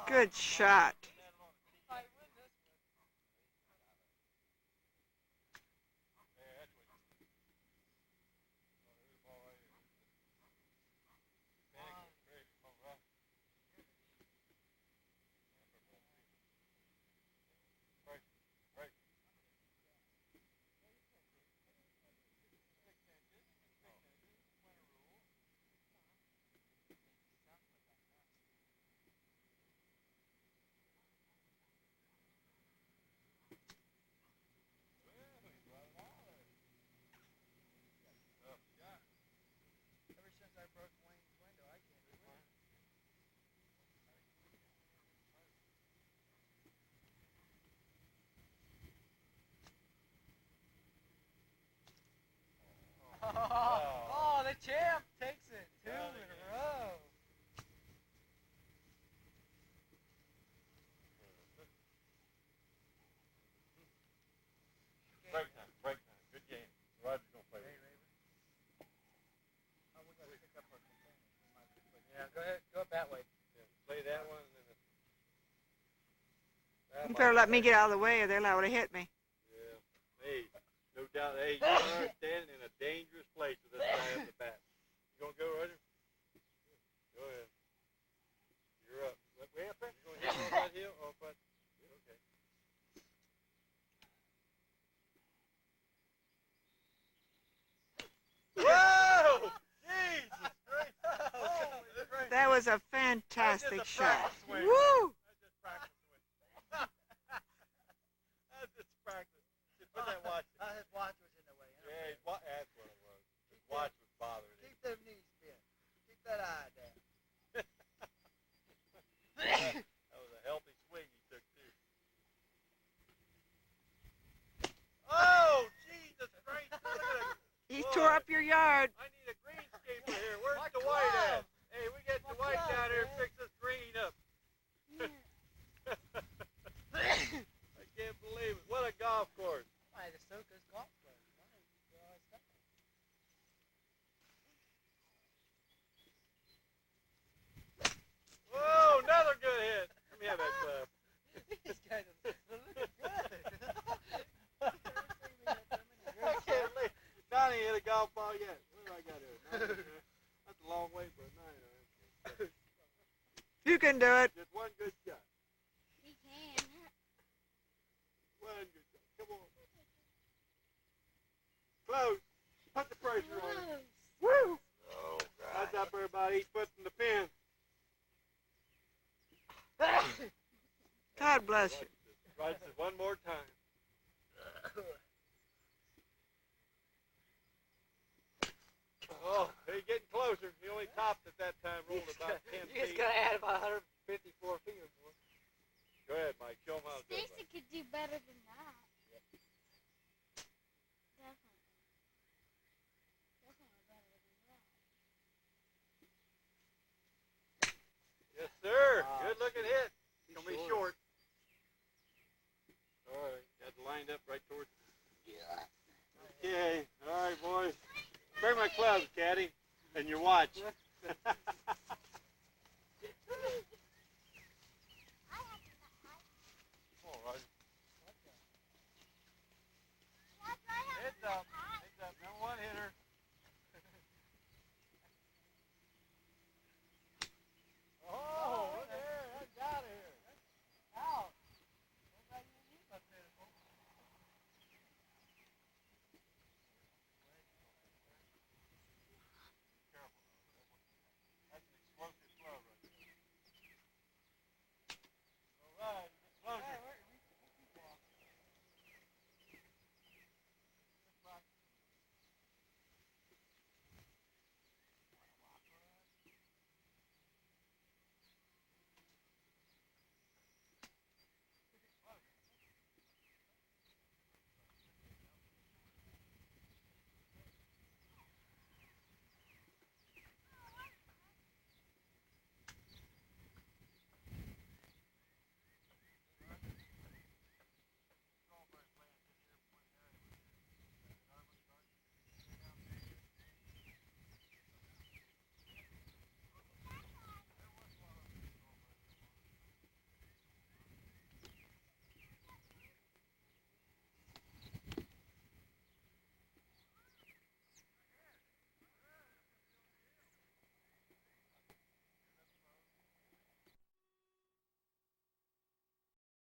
Speaker 1: Good shot.
Speaker 9: Ever since I broke Wayne's window, I can't do it. Oh, the champ takes it. Two in a row.
Speaker 8: Break time. Good game. Roger's gonna play.
Speaker 9: Hey, Raven. Oh, we gotta pick up our companions. We might be quick. Yeah, go ahead. Go up that way.
Speaker 8: Yeah, play that one and then
Speaker 1: You better let me get out of the way or they'll have to hit me.
Speaker 8: Yeah. Hey, no doubt. Hey, you are standing in a dangerous place with this guy at the bat. You gonna go, Roger? Go ahead. You're up. Way up there? You gonna hit off that hill? Off that? Okay. Whoa! Jesus Christ! Holy Christ!
Speaker 1: That was a fantastic shot.
Speaker 8: Swing.
Speaker 1: Woo!
Speaker 8: That's just practice swing. That's just practice. Just put that watch in.
Speaker 9: His watch was in the way.
Speaker 8: Yeah, that's what it was. His watch was bothering him.
Speaker 9: Keep them knees bent. Keep that eye down.
Speaker 8: That was a healthy swing he took, too. Oh, Jesus Christ! Look at it.
Speaker 1: He tore up your yard.
Speaker 8: I need a greenscaper here. Where's
Speaker 9: My
Speaker 8: Dwight
Speaker 9: glove.
Speaker 8: at? Hey, we got
Speaker 9: My
Speaker 8: Dwight
Speaker 9: glove,
Speaker 8: down here to
Speaker 9: man.
Speaker 8: fix this green up. I can't believe it. What a golf course.
Speaker 9: Why, the Soka's golf club.
Speaker 8: Whoa, another good hit. Let me have that club.
Speaker 9: These guys are looking good.
Speaker 8: I can't believe Donnie hit a golf ball yet. What do I got here? That's a long way for a nine.
Speaker 1: You can do it.
Speaker 8: Just one good shot.
Speaker 6: He can.
Speaker 8: One good shot. Come on. Close. Put the pressure on it. Woo!
Speaker 9: Oh,
Speaker 8: That's up there about 8 foot from the pin.
Speaker 1: God bless you.
Speaker 8: Right, one more time. Oh, he's getting closer. He only topped at that time, rolled about 10
Speaker 9: You just
Speaker 8: feet.
Speaker 9: gotta add about 154 feet or more.
Speaker 8: Go ahead, Mike. Show him how to do it.
Speaker 6: Stacy could do better than that. Definitely. Definitely better than that.
Speaker 8: Yes, sir.
Speaker 9: Wow.
Speaker 8: Good looking hit.
Speaker 9: He's
Speaker 8: It's going to be short. All right. Got it lined up right towards. Okay. All right, boys. Bring my clubs, Caddy, and your watch.